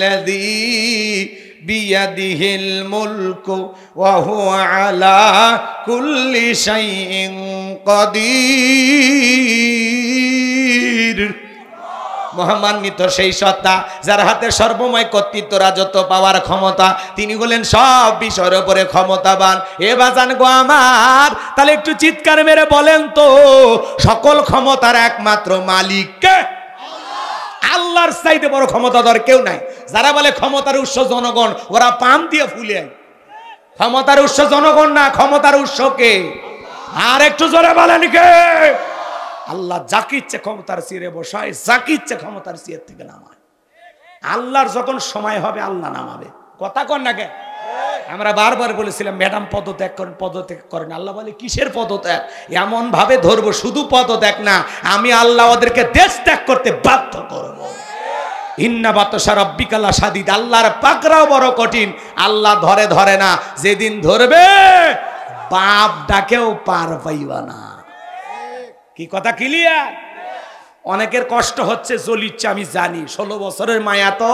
বিয়াদিহিল মুলকু ওয়া হুয়া আলা কুল্লি শাইইন কাদির। মহামান্বিত সেই সত্তা যার হাতে সর্বময় কর্তৃত্ব, রাজত্ব পাওয়ার ক্ষমতা, তিনি হলেন সব বিষয়ের উপরে ক্ষমতাবান। এ বাজান গো আমার, তাহলে একটু চিৎকার মেরে বলেন তো, সকল ক্ষমতার একমাত্র মালিক কে? আল্লাহর চাইতে বড় ক্ষমতাধর কেউ নাই। যারা বলে ক্ষমতার উৎস জনগণ, ওরা পাম দিয়ে ফুলে। ক্ষমতার উৎস জনগণ না, ক্ষমতার উৎস কে? আর একটু জোরে বলেন কে? আল্লাহ যাকে ইচ্ছে ক্ষমতার চেয়ারে বসায়, যাকে ইচ্ছে ক্ষমতার চেয়ার থেকে নামায়। আল্লাহর যখন সময় হবে আল্লাহ নামাবে। কথা কন না কে? আমরা বারবার বলেছিলাম, ম্যাডাম পদত্যাগ করেন, পদত্যাগ করেন। আল্লাহ বলে কিসের পদত্যাগ? এমন ভাবে ধরবো, শুধু পদত্যাগ না, আমি আল্লাহ ওদেরকে দেশ ত্যাগ করতে বাধ্য করব। ইন্না বাতশা রাব্বিকা লাশাদীদ। আল্লাহর পাকড়াও বড় কঠিন। আল্লাহ ধরে ধরে না, যেদিন ধরবে বাপ ডাকেও পার পাইবা না। কি কথা ক্লিয়ার? অনেকের কষ্ট হচ্ছে, জ্বলিচ্ছে আমি জানি। 16 বছরের মায়া তো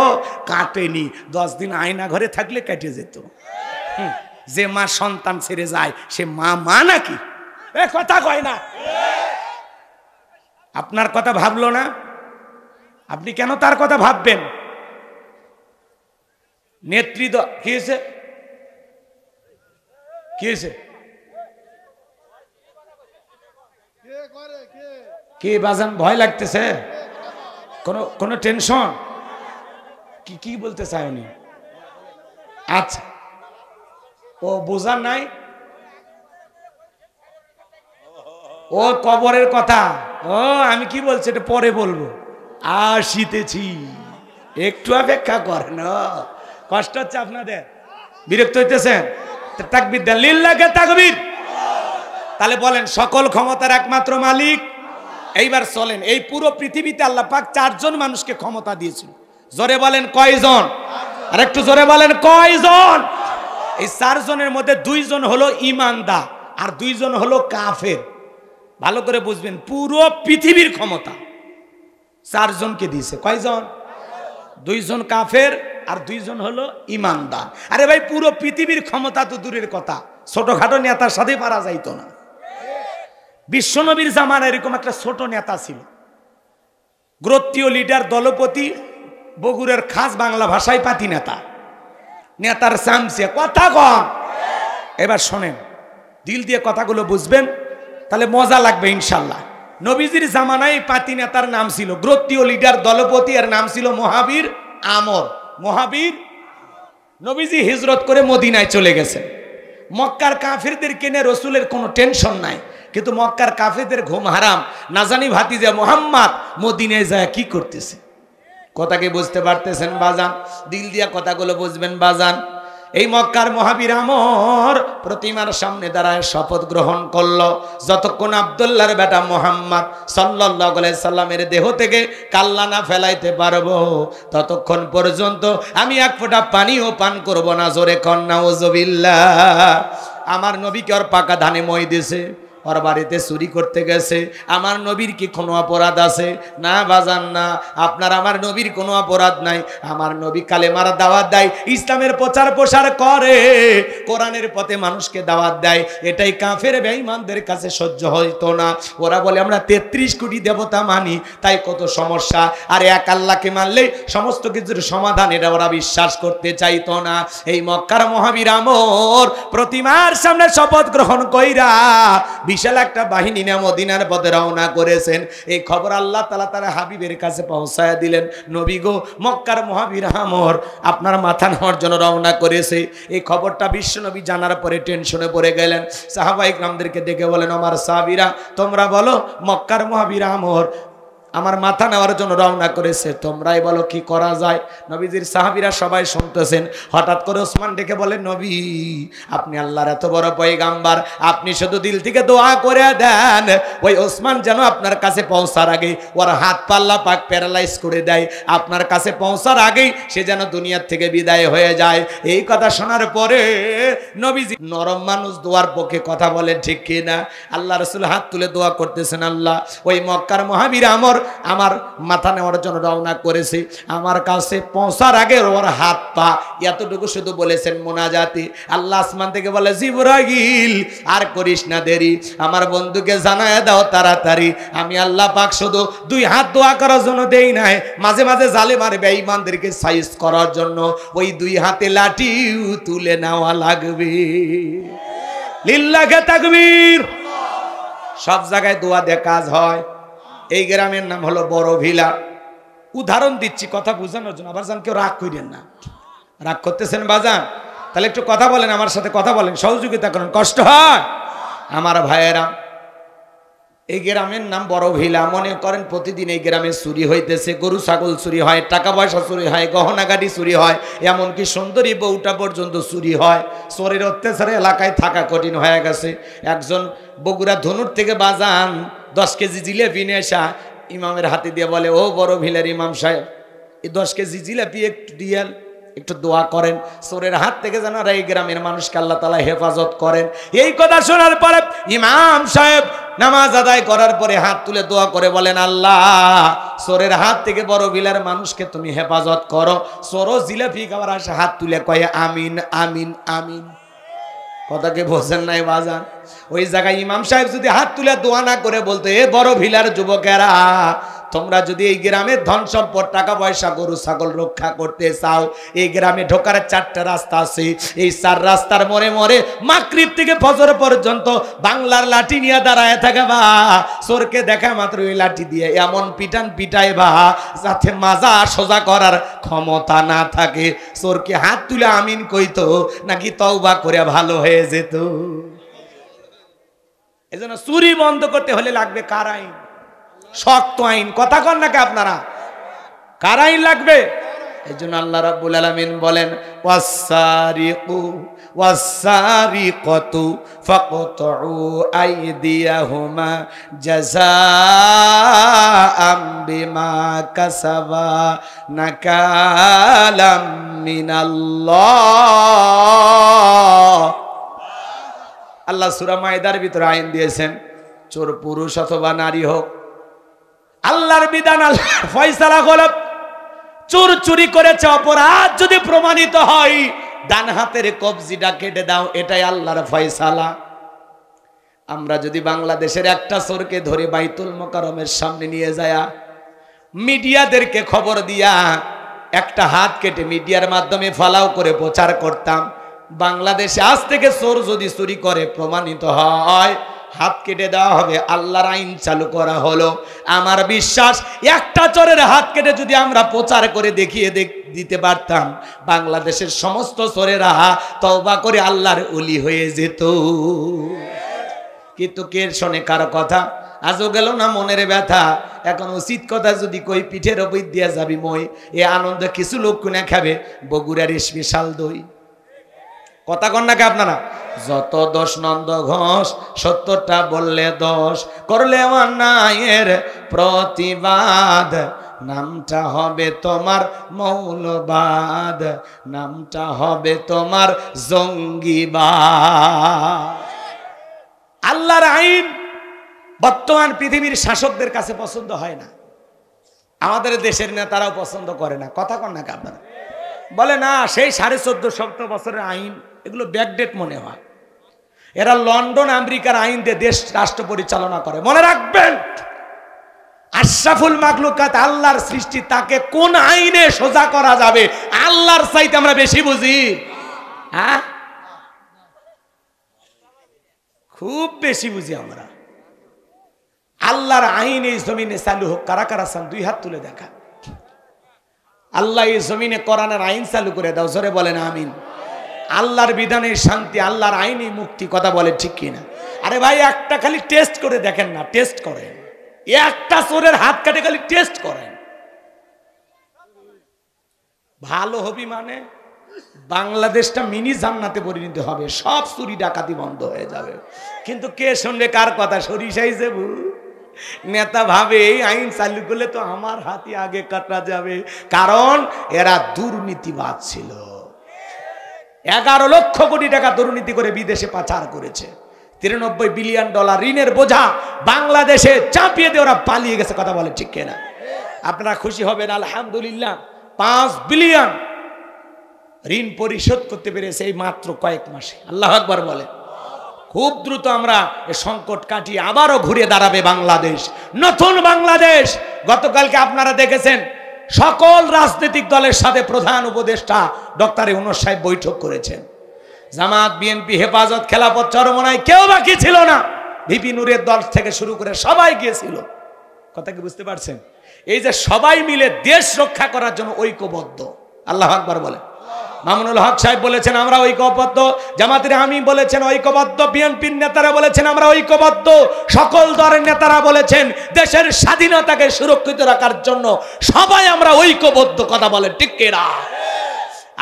কাটেনি, 10 দিন আয়না ঘরে থাকলে কেটে যেত। যে মা সন্তান ছেড়ে যায় সে মা নাকি? এ কথা কয় না। আপনার কথা ভাবলো না, আপনি কেন তার কথা ভাববেন? নেতৃত্ব কি হয়েছে? কি হয়েছে? কি বাজান ভয় লাগতেছে? কোনো টেনশন? কি বলতে চায় উনি? আচ্ছা, ও বোঝার নাই, ও কবরের কথা। ও আমি কি বলছি এটা পরে বলবো। আসিতেছি, একটু অপেক্ষা করেন। কষ্ট হচ্ছে আপনাদের? বিরক্ত হইতেছেন? তাকবীর দেন, লিল্লাহি তাকবীর। তাহলে বলেন সকল ক্ষমতার একমাত্র মালিক। এইবার চলেন, এই পুরো পৃথিবীতে আল্লাহ পাক 4 জন মানুষকে ক্ষমতা দিয়েছিল। জোরে বলেন কয়জন? আর একটু জোরে বলেন কয়জন? এই 4 জনের মধ্যে 2 জন হলো ঈমানদার আর 2 জন হলো কাফের। ভালো করে বুঝবেন, পুরো পৃথিবীর ক্ষমতা 4 জনকে দিয়েছে। কয়জন? 2 জন কাফের আর 2 জন হলো ঈমানদার। আরে ভাই, পুরো পৃথিবীর ক্ষমতা তো দূরের কথা, ছোটখাটো নেতার সাথে পারা যাইতো না। বিশ্বনবীর জামানায় এরকম একটা ছোট নেতা ছিল, গোত্রীয় লিডার, দলপতি, বগুড়ার খাস বাংলা ভাষায় পাতি নেতা, নেতার চামচিয়া। কথা কম। এবার শোনেন, দিল দিয়ে কথাগুলো বুঝবেন, তাহলে মজা লাগবে ইনশাল্লাহ। নবীজির জামানায় পাতি নেতার নাম ছিল, গোত্রীয় লিডার, দলপতি, এর নাম ছিল মহাবীর আমর। মহাবীর। নবীজি হিজরত করে মদিনায় চলে গেছেন। মক্কার কাফিরদেরকে নিয়ে রসুলের কোনো টেনশন নাই, কিন্তু মক্কার কাফেরদের ঘুম হারাম। না জানি ভাতিজা মুহাম্মদ মদিনায় যায় কি করতেছে। কথাকে বুঝতে পারতেছেন বাজান? দিল দিয়া কথাগুলো বুঝবেন বাজান। এই মক্কার মহাবীর আমর প্রতিমার সামনে দাঁড়ায় শপথ গ্রহণ করলো, যতক্ষণ আব্দুল্লাহর বেটা মুহাম্মদ সাল্লাল্লাহু আলাইহি সাল্লামের দেহ থেকে কাল্লা না ফেলাইতে পারবো, ততক্ষণ পর্যন্ত আমি এক ফোঁটা পানিও পান করব না। জোরে কন নাউযুবিল্লাহ। আমার নবীকে ওর পাকা ধানে মই দিয়েছে, ওর বাড়িতে চুরি করতে গেছে। আমার নবীর কি কোনো অপরাধ আছে? না বাজান না, আপনার আমার নবীর কোনো অপরাধ নাই। আমার নবী কালেমার দাওয়াত দেয়, ইসলামের প্রচার প্রসার করে, কোরআনের পথে মানুষকে দাওয়াত দেয়। এটাই কাফের বেঈমানদের কাছে সহ্য হইতো না। ওরা বলে আমরা 33 কোটি দেবতা মানি, তাই কত সমস্যা। আর এক আল্লাহকে মানলে সমস্ত কিছুর সমাধান, এটা ওরা বিশ্বাস করতে চাইতো না। এই মক্কার মহাবীর আমর প্রতিমার সামনে শপথ গ্রহণ কইরা বিশাল একটা বাহিনী নিয়ে মদিনার পথে রওনা করেছেন। এই খবর আল্লাহ তাআলা তার হাবিবের কাছে পৌঁছায় দিলেন, নবী গো, মক্কার মহাবীর আমর আপনার মাথা নেওয়ার জন্য রওনা করেছে। এই খবরটা বিশ্বনবী জানার পরে টেনশনে পড়ে গেলেন। সাহাবায়ে কিরামদেরকে ডেকে বলেন, আমার সাহাবীরা তোমরা বলো, মক্কার মহাবীর আমর আমার মাথা নেওয়ার জন্য রওনা করেছে, তোমরাই বলো কি করা যায়। নবীজির সাহাবীরা সবাই শুনতেছেন। হঠাৎ করে ওসমান ডেকে বলেন, নবী আপনি আল্লাহর এত বড় পয়গাম্বার, আপনি শুধু দিল থেকে দোয়া করে দেন ওই ওসমান যেন আপনার কাছে পৌঁছার আগে ওর হাত পাল্লা পাক প্যারালাইজ করে দেয়, আপনার কাছে পৌঁছার আগেই সে যেন দুনিয়ার থেকে বিদায় হয়ে যায়। এই কথা শোনার পরে নবীজি, নরম মানুষ দোয়ার পক্ষে কথা বলেন ঠিক কি না? আল্লাহ রাসূল হাত তুলে দোয়া করতেছেন, আল্লাহ ওই মক্কার মহাবীর আমর আমার মাথা নেওয়ার জন্য রওনা করেছে, আমার কাছে পৌঁছার আগে ওর হাত পা এতটুকু শুধু বলেছেন মোনাজাতি। আল্লাহ আসমান থেকে বলে, জিবরাইল আর করিস না দেরি, আমার বন্ধুকে জানায় দাও তাড়াতাড়ি। আমি আল্লাহ পাক শুধু দুই হাত দোয়া করার জন্য দেই নাই, মাঝে মাঝে জালেম আর বেঈমানদেরকে সাইজ করার জন্য ওই দুই হাতে লাঠিও তুলে নেওয়া লাগবে। লিল্লাহে তাকবীর। সব জায়গায় দোয়া দিয়ে কাজ হয়। এই গ্রামের নাম হলো বড় ভিলা। উদাহরণ দিচ্ছি কথা বোঝানোর জন্য, আবার যেন কেউ রাগ করেন না। রাগ করতেছেন বাজান? তাহলে একটু কথা বলেন, আমার সাথে কথা বলেন, সহযোগিতা করেন, কষ্ট হয় আমার ভাইয়েরা। এই গ্রামের নাম বড় ভিলা। মনে করেন প্রতিদিন এই গ্রামে চুরি হইতেছে, গরু ছাগল চুরি হয়, টাকা পয়সা চুরি হয়, গহনাগাটি চুরি হয়, এমনকি সুন্দরী বউটা পর্যন্ত চুরি হয়। চোরের অত্যাচারে এলাকায় থাকা কঠিন হয়ে গেছে। একজন বগুড়া ধনুর থেকে বাজান 10 কেজি জিলেপি নিয়ে আসা ইমামের হাতে দিয়ে বলে, ও বড় ভিলার ইমাম সাহেব, এই 10 কেজি জিলেপি একটু দিয়ে একটু দোয়া করেন, চোরের হাত থেকে যেন এই গ্রামের মানুষকে আল্লাহ তাআলা হেফাজত করেন। এই কথা শোনার পরে ইমাম সাহেব নামাজ আদায় করার পরে হাত তুলে দোয়া করে বলেন, আল্লাহ চোরের হাত থেকে বড় ভিলার মানুষকে তুমি হেফাজত করো। চোরও জিলাপি খাবার আসে হাত তুলে কয়ে আমিন আমিন আমিন। কথাকে বোঝেন নাই বাজান? ওই জায়গায় ইমাম সাহেব যদি হাত তুলে দোয়া না করে বলতো, এ বড় ভিলার যুবকেরা, তোমরা যদি এই গ্রামের ধন সম্পদ টাকা পয়সা গরু ছাগল রক্ষা করতে চাও, এই গ্রামে ঢোকার 4টা রাস্তা আছে, এই 4 রাস্তার মোড়ে মোড়ে মাগরিব থেকে ফজর পর্যন্ত বাংলার লাঠি নিয়ে দাঁড়ায় থাকবা। চোরকে দেখা মাত্র ওই লাঠি দিয়ে এমন পিটান পিটাইবা যাতে মাজা সোজা করার ক্ষমতা না থাকে। চোরকে হাত তুলে আমিন কইতো নাকি তওবা করে ভালো হয়ে যেত? এজন্য চুরি বন্ধ করতে হলে লাগবে কার আইন? শক্ত আইন। কথা কন নাকি আপনারা? কার আইন লাগবে? এই জন্য আল্লাহ রাব্বুল আলামিন বলেন, ওয়াসসারিকু ওয়াসসারিকাতু ফাকতউ আইদিয়াহুমা জাযাআম বিমা কাসাবা নাকালাম মিনাল্লাহ। আল্লাহ সূরা মাইদার ভিতরে আইন দিয়েছেন, চোর পুরুষ অথবা নারী হোক, আল্লাহর বিধান, আল্লাহর ফয়সালা হলো, চোর চুরি করেছে, অপরাধ যদি প্রমাণিত হয় ডান হাতের কবজিটা কেটে দাও, এটাই আল্লাহর ফয়সালা। আমরা যদি বাংলাদেশের একটা চোরকে ধরে বাইতুল মোকাররমের সামনে নিয়ে যায়, মিডিয়াদেরকে খবর দিয়া একটা হাত কেটে মিডিয়ার মাধ্যমে ফালাও করে প্রচার করতাম, বাংলাদেশে আজ থেকে চোর যদি চুরি করে প্রমাণিত হয়, হাত কেটে দেওয়া হবে। আল্লাহর আইন চালু করা হলো। আমার বিশ্বাস একটা চোরের হাত কেটে যদি আমরা প্রচার করে দেখিয়ে দিতে পারতাম, বাংলাদেশের সমস্ত চোরেরা তওবা করে আল্লাহর ওলি হয়ে যেত। কিন্তু কে শোনে কারো কথা? আজও গেল না মনের ব্যথা। এখন উচিত কথা যদি কই, পিঠের ওপর দিয়া যাবি মই, এ আনন্দ কিছু লোক কোনে খাবে বগুড়ার স্পেশাল দই। কথা কন নাকি আপনারা? যত দোষ নন্দ ঘোষ, 70টা বললে দোষ, করলে অন্যায়ের প্রতিবাদ, নামটা হবে তোমার মৌলবাদ, নামটা হবে তোমার জঙ্গিবাদ। আল্লাহর আইন বর্তমান পৃথিবীর শাসকদের কাছে পছন্দ হয় না, আমাদের দেশের নেতারাও পছন্দ করে না। কথা কন নাকি আপনারা? বলে না, সেই 1450 বছরের আইন, এগুলো ব্যাকডেট মনে হয়। এরা লন্ডন আমেরিকার আইন দিয়ে দেশ রাষ্ট্র পরিচালনা করে। মনে রাখবেন, আশরাফুল মাখলুকাত আল্লাহর সৃষ্টি, তাকে কোন আইনে সোজা করা যাবে আল্লাহর চাইতে আমরা বেশি বুঝি। হ্যাঁ, খুব বেশি বুঝি আমরা। আল্লাহর আইন এই জমিনে চালু হোক, কারা কারা চান দুই হাত তুলে দেখা। আল্লাহ এই জমিনে কোরআনের আইন চালু করে দাও, জোরে বলেন আমিন। আল্লাহর বিধানের শান্তি, আল্লাহর আইনে মুক্তি, কথা বলে ঠিক কিনা? আরে ভাই একটা খালি টেস্ট করে দেখেন না, টেস্ট করেন। একটা চোরের হাত কাটে খালি টেস্ট করেন, ভালো হবি মানে বাংলাদেশটা মিনি জান্নাতে পরিণত হবে, সব চুরি ডাকাতি বন্ধ হয়ে যাবে। কিন্তু কে শুনবে কার কথা? সরিষাই যাবো নেতা ভাবে এই আইন চালু করলে তো আমার হাতি আগে কাটা যাবে, কারণ এরা দুর্নীতিবাদ ছিল। 11 লক্ষ কোটি টাকা দুর্নীতি করে বিদেশে পাচার করেছে। 93 বিলিয়ন ডলার ঋণের বোঝা বাংলাদেশে চাপিয়ে দিয়ে ওরা পালিয়ে গেছে, কথা বলে ঠিক কিনা? আপনারা খুশি হবেন আলহামদুলিল্লাহ, 5 বিলিয়ন ঋণ পরিশোধ করতে পেরেছে এই মাত্র কয়েক মাসে। আল্লাহু আকবার বলে। খুব দ্রুত আমরা এই সংকট কাটিয়ে আবারও ঘুরে দাঁড়াবে বাংলাদেশ, নতুন বাংলাদেশ। গতকালকে আপনারা দেখেছেন সকল রাজনৈতিক দলের সাথে প্রধান উপদেষ্টা ডক্টর ইউনূস সাহেব বৈঠক করেছেন। জামাত, বিএনপি, হেফাজত, খেলাফত, চরমনাই কেউ বাকি ছিল না। ভিপি নূরের দল থেকে শুরু করে সবাই গিয়েছিল। কথা কি বুঝতে পারছেন? এই যে সবাই মিলে দেশ রক্ষা করার জন্য ঐক্যবদ্ধ। আল্লাহু আকবার বলে। মামুনুল হক সাহেব বলেছেন আমরা ঐক্যবদ্ধ, জামাতের আমিন বলেছেন ঐক্যবদ্ধ, বিএনপির নেতারা বলেছেন আমরা ঐক্যবদ্ধ, সকল দলের নেতারা বলেছেন দেশের স্বাধীনতাকে সুরক্ষিত রাখার জন্য সবাই আমরা ঐক্যবদ্ধ, কথা বলেন ঠিক কিনা?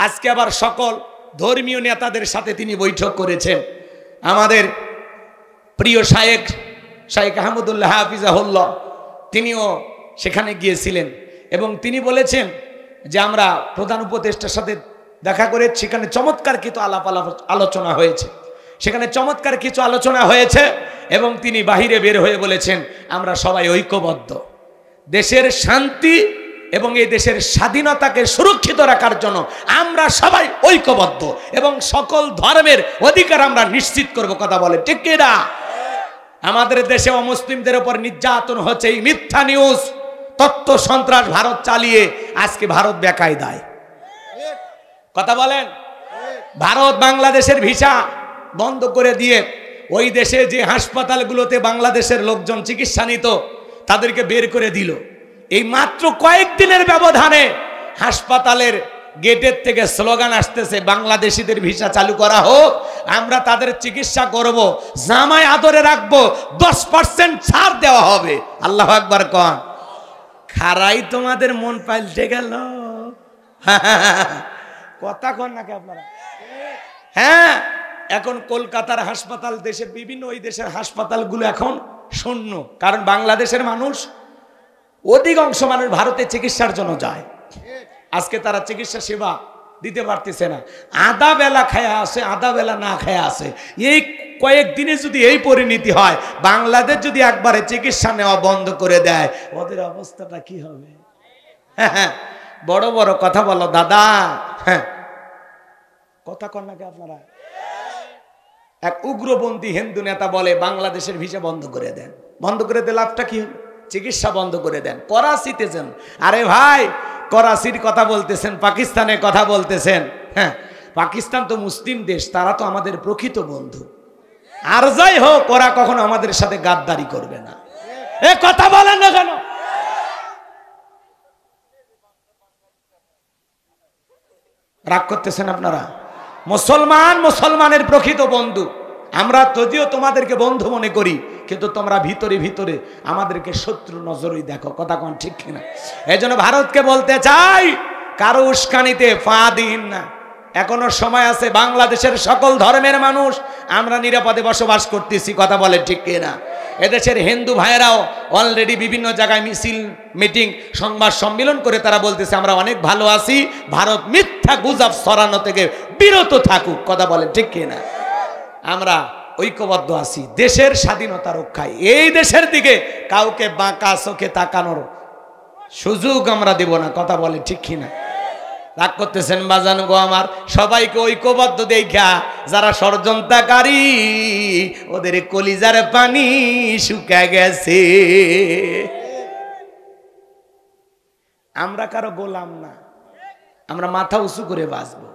আজকে আবার সকল ধর্মীয় নেতাদের সাথে তিনি বৈঠক করেছেন। আমাদের প্রিয় শায়েখ আহমদুল্লাহ হাফিজাহুল্লাহ তিনিও সেখানে গিয়েছিলেন এবং তিনি বলেছেন যে আমরা প্রধান উপদেষ্টার সাথে দেখা করে সেখানে চমৎকার কিছু আলোচনা হয়েছে, সেখানে চমৎকার কিছু আলোচনা হয়েছে এবং তিনি বাহিরে বের হয়ে বলেছেন আমরা সবাই ঐক্যবদ্ধ, দেশের শান্তি এবং এই দেশের স্বাধীনতাকে সুরক্ষিত রাখার জন্য আমরা সবাই ঐক্যবদ্ধ এবং সকল ধর্মের অধিকার আমরা নিশ্চিত করব, কথা বলে ঠিক কিনা? আমাদের দেশে অমুসলিমদের উপর নির্যাতন হচ্ছে, এই মিথ্যা নিউজ তত্ত্ব সন্ত্রাস ভারত চালিয়ে আজকে ভারত বেকায়দায়, কথা বলেন। ভারত বাংলাদেশের ভিসা বন্ধ করে দিয়ে ওই দেশে যে হাসপাতালগুলোতে বাংলাদেশের লোকজন চিকিৎসা নিত তাদেরকে বের করে দিল। এই মাত্র কয়েকদিনের ব্যবধানে হাসপাতালের গেটের থেকে স্লোগান আসতেছে বাংলাদেশিদের ভিসা চালু করা হোক, আমরা তাদের চিকিৎসা করব, জামাই আদরে রাখবো, 10% ছাড় দেওয়া হবে। আল্লাহু আকবার কন। খারাই তোমাদের মন পাল্টে গেল, কথা কন নাকি আপনারা? হ্যাঁ, এখন কলকাতার হাসপাতাল, দেশের বিভিন্ন ওই দেশের হাসপাতালগুলো এখন শূন্য, কারণ বাংলাদেশের মানুষ, অধিকাংশ মানুষ ভারতে চিকিৎসার জন্য যায়। আজকে তারা চিকিৎসা সেবা দিতে পারতেছে না, আধা বেলা খায়া আসে, আধা বেলা না খায়া আসে। এই কয়েকদিনে যদি এই পরিণতি হয়, বাংলাদেশ যদি একবারে চিকিৎসা নেওয়া বন্ধ করে দেয়, ওদের অবস্থাটা কি হবে? হ্যাঁ, বড় বড় কথা বলো দাদা, হ্যাঁ কথা কন নাকি আপনারা? এক উগ্রপন্থী হিন্দু নেতা বলে বাংলাদেশের ভিসা বন্ধ করে দেন। বন্ধ করে দিলে লাভটা কি হলো? চিকিৎসা বন্ধ করে দেন। করাচিতে যান, আরে ভাই করাচির কথা বলতেছেন, পাকিস্তানের কথা বলতেছেন। হ্যাঁ, পাকিস্তান তো মুসলিম দেশ, তারা তো আমাদের প্রকৃত বন্ধু। আর যাই হোক, ওরা কখনো আমাদের সাথে গাদ্দারি করবে না। এ কথা বলেন না কেন? রাগ করতেছেন আপনারা? মুসলমানের প্রকৃত বন্ধু আমরা, যদিও তোমাদেরকে বন্ধু মনে করি, কিন্তু তোমরা ভিতরে ভিতরে আমাদেরকে শত্রু নজরেই দেখো, কথা কোন ঠিক কিনা? এই জন্য ভারতকে বলতে চাই, কারো উস্কানিতে পা দিন না। এখনো সময় আছে, বাংলাদেশের সকল ধর্মের মানুষ আমরা নিরাপদে বসবাস করতেছি, কথা বলে ঠিক কিনা? এদেশের হিন্দু ভাইয়েরাও অলরেডি বিভিন্ন জায়গায় মিছিল, মিটিং, সংবাদ সম্মেলন করে তারা বলতেছে আমরা অনেক ভালো আছি, ভারত মিথ্যা গুজব ছড়ানো থেকে বিরত থাকুক, কথা বলে ঠিক কিনা? আমরা ঐক্যবদ্ধ আছি দেশের স্বাধীনতা রক্ষায়। এই দেশের দিকে কাউকে বাঁকা চোখে তাকানোর সুযোগ আমরা দেব না, কথা বলে ঠিক কিনা? রাগ করতেছেন বাজান গো আমার? সবাইকে ঐক্যবদ্ধ দেখা যারা ষড়যন্ত্রকারী, ওদের কলিজার পানি শুকা গেছে। আমরা কারো গোলাম না, আমরা মাথা উঁচু করে বাঁচবো।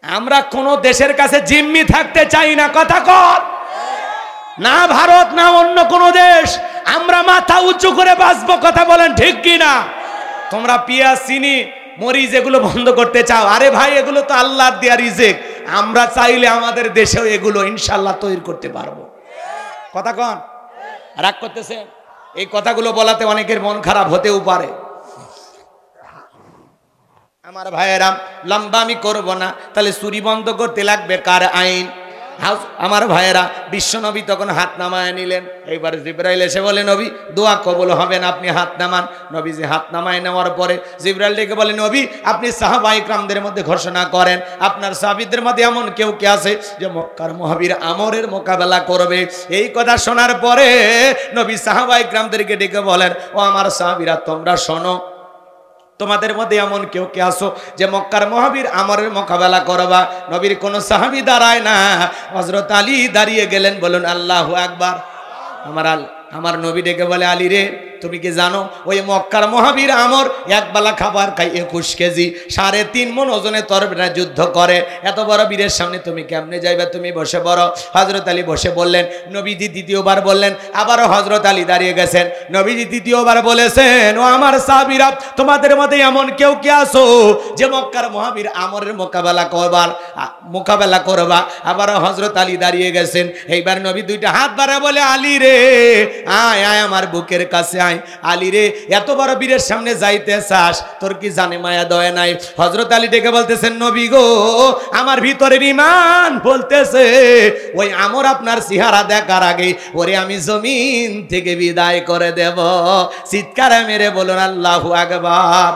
আমরা কোন দেশের কাছে জিম্মি থাকতে চাই না, কথা কর। না ভারত না অন্য কোন দেশ, আমরা মাথা উঁচু করে বাঁচবো। কথা বলেন ঠিক কি না? তোমরা পেঁয়াজ চিনি মরিচ এগুলো বন্ধ করতে চাও, আরে ভাই এগুলো তো আল্লাহর দেয়া রিজিক। আমরা চাইলে আমাদের দেশেও এগুলো ইনশাআল্লাহ তৈরি করতে পারবো। কথা কন, রাগ করতেছেন? এই কথাগুলো বলাতে অনেকের মন খারাপ হতেও পারে। আমার ভাইয়েরা, লম্বা আমি করবো না, তাহলে চুরি বন্ধ করতে লাগবে কার আইন? আমার ভাইয়েরা, বিশ্বনবী তখন হাত নামায় নিলেন। এইবার জিবরাইল এসে বলে, নবী দোয়া কবুল হবে না, আপনি হাত নামান। নবীজি হাত নামায় নেওয়ার পরে জিবরাইল ডেকে বলে, নবী আপনি সাহাবায়ে ইকরামদের মধ্যে ঘোষণা করেন, আপনার সাহাবীদের মধ্যে এমন কেউ কে আছে যে মক্কার মহাবীর আমরের মোকাবেলা করবে? এই কথা শোনার পরে নবী সাহাবায়ে ইকরামদেরকে ডেকে বলেন, ও আমার সাহাবীরা তোমরা শোনো, তোমাদের মধ্যে এমন কেউ কে আসো যে মক্কার মহাবীর আমরের মোকাবেলা করবা? নবীর কোন সাহাবী দাঁড়ায় না, হযরত আলী দাঁড়িয়ে গেলেন। বলুন আল্লাহু আকবার। আমার নবী ডেকে বলে, আলী রে তুমি কি জানো ওই মক্কার মহাবীর আমর এক বেলা খাবার খাই 21 কেজি 3.5 মণ ওজনে তরবারি যুদ্ধ করে, এত বড় বীরের সামনে তুমি কেমনে যাইবে? তুমি বসে পড়ো। হযরত আলী বসে বললেন। নবীজি দ্বিতীয়বার বললেন, আবারও হযরত আলী দাঁড়িয়ে গেছেন। নবীজি তৃতীয়বার বলেছেন, ও আমার সাহাবীরা তোমাদের মধ্যে এমন কেউ কি আছো যে মক্কার মহাবীর আমরের মোকাবেলা করবা? আবারও হযরত আলী দাঁড়িয়ে গেছেন। এইবার নবী দুইটা হাত বাড়া বলে, আলী রে আয় আয় আমার বুকের কাছে আয়। আলী রে এত বড় বীরের সামনে যাইতে চাস, তোর কি জানে মায়া দয়া নাই? হযরত আলী ডেকে বলতেছেন, নবী গো আমার ভিতরের ঈমান বলতেছে ওই আমর আপনার চেহারা দেখার আগে ওরে আমি জমিন থেকে বিদায় করে দেব। চিৎকার মেরে বলুন আল্লাহু আকবার।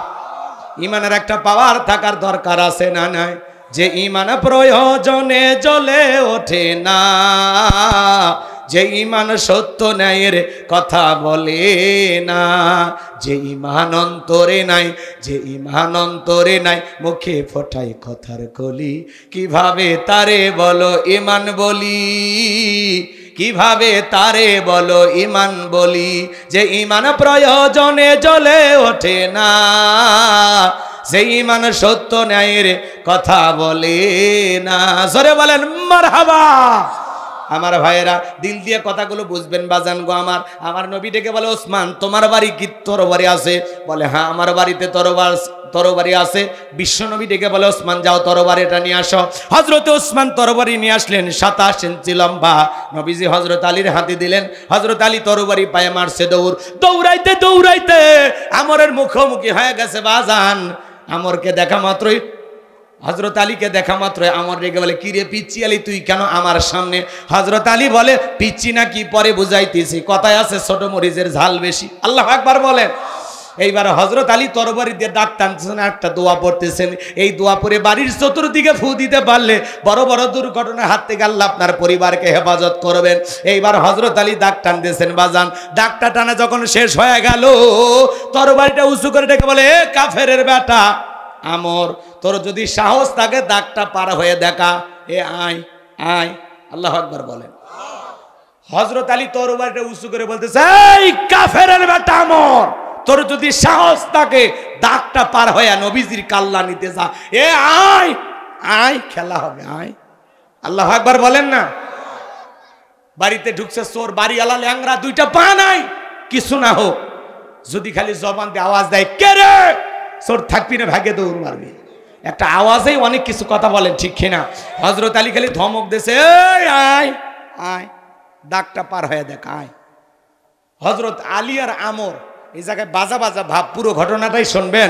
ঈমানের একটা পাওয়ার থাকার দরকার আছে না নাই? যে ঈমান প্রয়োজনে জ্বলে ওঠে না, যে ঈমান সত্য ন্যায়ের কথা বলে না, যে ঈমান অন্তরে নাই, যে ঈমান অন্তরে নাই মুখে ফোটায় কথার কলি, কিভাবে তারে বলো ঈমান বলি, কিভাবে তারে বলো ঈমান বলি? যে ঈমান প্রয়োজনে জ্বলে ওঠে না, যে ঈমান সত্য ন্যায়ের কথা বলে না। জোরে বলেন মারহাবা। আমার ভাইয়েরা দিল দিয়ে কথাগুলো বুঝবেন বাজান গো। আমার নবী ডেকে বলে, ওসমান তোমার বাড়ি কি তরবারি আছে? বলে হ্যাঁ আমার বাড়িতে তরবারি আছে। বিশ্ব নবী ডেকে বলে, ওসমান যাও তরবারিটা নিয়ে আসো। হযরত ওসমান তরবারি নিয়ে আসলেন, 27 ইঞ্চি লম্বা। নবীজি হযরত আলীর হাতে দিলেন। হযরত আলী তরবারি পায়ে মারছে দৌড়। দৌড়াইতে দৌড়াইতে আমরের মুখোমুখি হয়ে গেছে বাজান। আমরকে দেখা মাত্রই, হযরত আলীকে দেখা মাত্র আমর রেগে বলে, কি রে পিচ্চি আলী তুই কেন আমার সামনে? হযরত আলী বলে, পিচ্চি না কি পরে বুঝাইতেছি, কথায় আছে ছোট মরিচের ঝাল বেশি। আল্লাহু আকবার বলেন। এইবার হযরত আলী তরবারি দিয়ে দাগ টানতেছেন, একটা দোয়া পড়তেছেন। এই দোয়া পড়ে বাড়ির চতুর্দিকে ফু দিতে পারলে বড় বড় দুর্ঘটনার হাত থেকে আল্লাহ আপনার পরিবারকে হেফাজত করবেন। এইবার হযরত আলী দাগ টানতেছেন বাজান। দাগটা টানা যখন শেষ হয়ে গেল, তরবারিটা উঁচু করে ডেকে বলে, এ কাফেরের বেটা আমর, তোর যদি সাহস থাকে দাগটা পার হয়ে দেখা, এ আয় আয়। আল্লাহু আকবার বলেন। হযরত আলী তরবারিটা উঁচু করে বলতেছে, এই কাফেরের বেটা আমর, তোর যদি সাহস থাকে দাগটা পার হয়ে নবীজির কাল্লা নিতে যা, এ আয় আয়, খেলা হবে আয়। আল্লাহু আকবার বলেন না। বাড়িতে ঢুকছে চোর, বাড়িওয়ালা ল্যাংরা, দুইটা পা নাই, কিছু না হোক, যদি খালি জবান দিয়ে আওয়াজ দেয়, কে রে, চোর থাকবি না, ভাগে দৌড় মারবি। একটা আওয়াজেই অনেক কিছু কথা বলেন, ঠিক কিনা? হযরত আলী খালি ধমক দিয়েছে, এই আয় আয়, দাগটা পার হয়ে দেখ আয়। হযরত আলী আর আমর এই জায়গায় বাজা বাজা ভাব। পুরো ঘটনাটাই শুনবেন।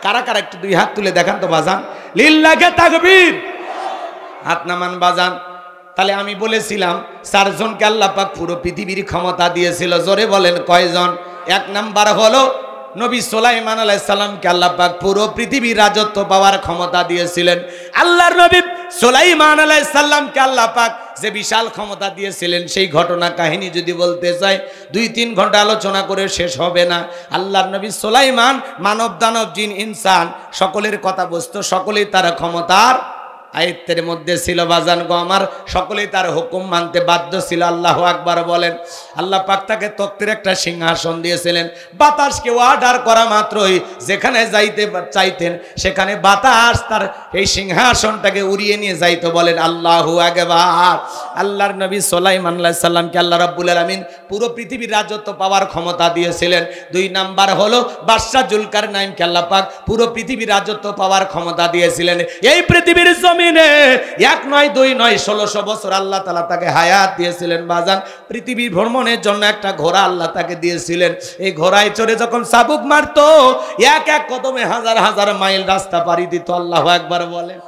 কারা কারা একটু দুই হাত তুলে দেখান তো বাজান, লিল্লাহে তাকবীর, হাত নামান বাজান। তাহলে আমি বলেছিলাম 4 জনকে আল্লাহ পাক পুরো পৃথিবীর ক্ষমতা দিয়েছিল। জোরে বলেন কয়জন? 1 নাম্বার হলো নবী সুলাইমান আলাইহিস সালামকে আল্লাহ পাক পুরো পৃথিবীর রাজত্ব পাওয়ার ক্ষমতা দিয়েছিলেন। আল্লাহর নবী সুলাইমান আলাইহিস সালামকে আল্লাহ পাক যে বিশাল ক্ষমতা দিয়েছিলেন, সেই ঘটনা কাহিনী যদি বলতে চাই 2-3 ঘন্টা আলোচনা করে শেষ হবে না। আল্লাহর নবী সুলাইমান মানব দানব জিন ইনসান সকলের কথা বুঝতো, সকলেই তার ক্ষমতার আয়াতের মধ্যে ছিল বাজান গো আমার, সকলেই তার হুকুম মানতে বাধ্য ছিল। আল্লাহু আকবার বলেন। আল্লাহ পাক তাকে তক্তির একটা সিংহাসন দিয়েছিলেন। বাতাসকে অর্ডার করা মাত্রই যেখানে যাইতে চাইতেন সেখানে বাতাস তার এই সিংহাসনটাকে উড়িয়ে নিয়ে যাইতো। বলেন আল্লাহু আকবার। আল্লাহর নবী সুলাইমান আলাইহিস সালামকে আল্লাহ রাব্বুল আলামিন পুরো পৃথিবীর রাজত্ব পাওয়ার ক্ষমতা দিয়েছিলেন। 2 নাম্বার হলো বাদশা জুলকারনাইনকে আল্লাহ পাক পুরো পৃথিবীর রাজত্ব পাওয়ার ক্ষমতা দিয়েছিলেন। এই পৃথিবীর জমিনে 1 নয় 2 নয় 1600 বছর আল্লাহ তাআলা তাকে হায়াত দিয়েছিলেন। বাজান পৃথিবী ভ্রমণের জন্য একটা ঘোড়া আল্লাহ তাকে দিয়েছিলেন। এই ঘোড়ায় চড়ে যখন চাবুক মারতো এক এক কদমে হাজার হাজার মাইল রাস্তা পাড়ি দিত। আল্লাহু আকবার বলেন।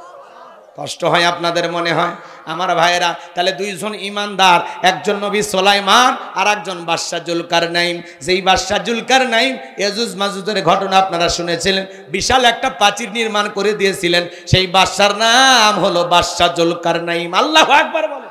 কষ্ট হয় আপনাদের মনে হয় আমার ভাইয়েরা? তাহলে 2 জন ইমানদার, একজন নবী সুলাইমান আর একজন বাদশা জুলকারনাইন। যেই বাদশা জুলকারনাইন ইয়াজুজ মাজুজের ঘটনা আপনারা শুনেছিলেন, বিশাল একটা প্রাচীর নির্মাণ করে দিয়েছিলেন। সেই বাদশার নাম হলো বাদশা জুলকারনাইন। আল্লাহু আকবার বলেন।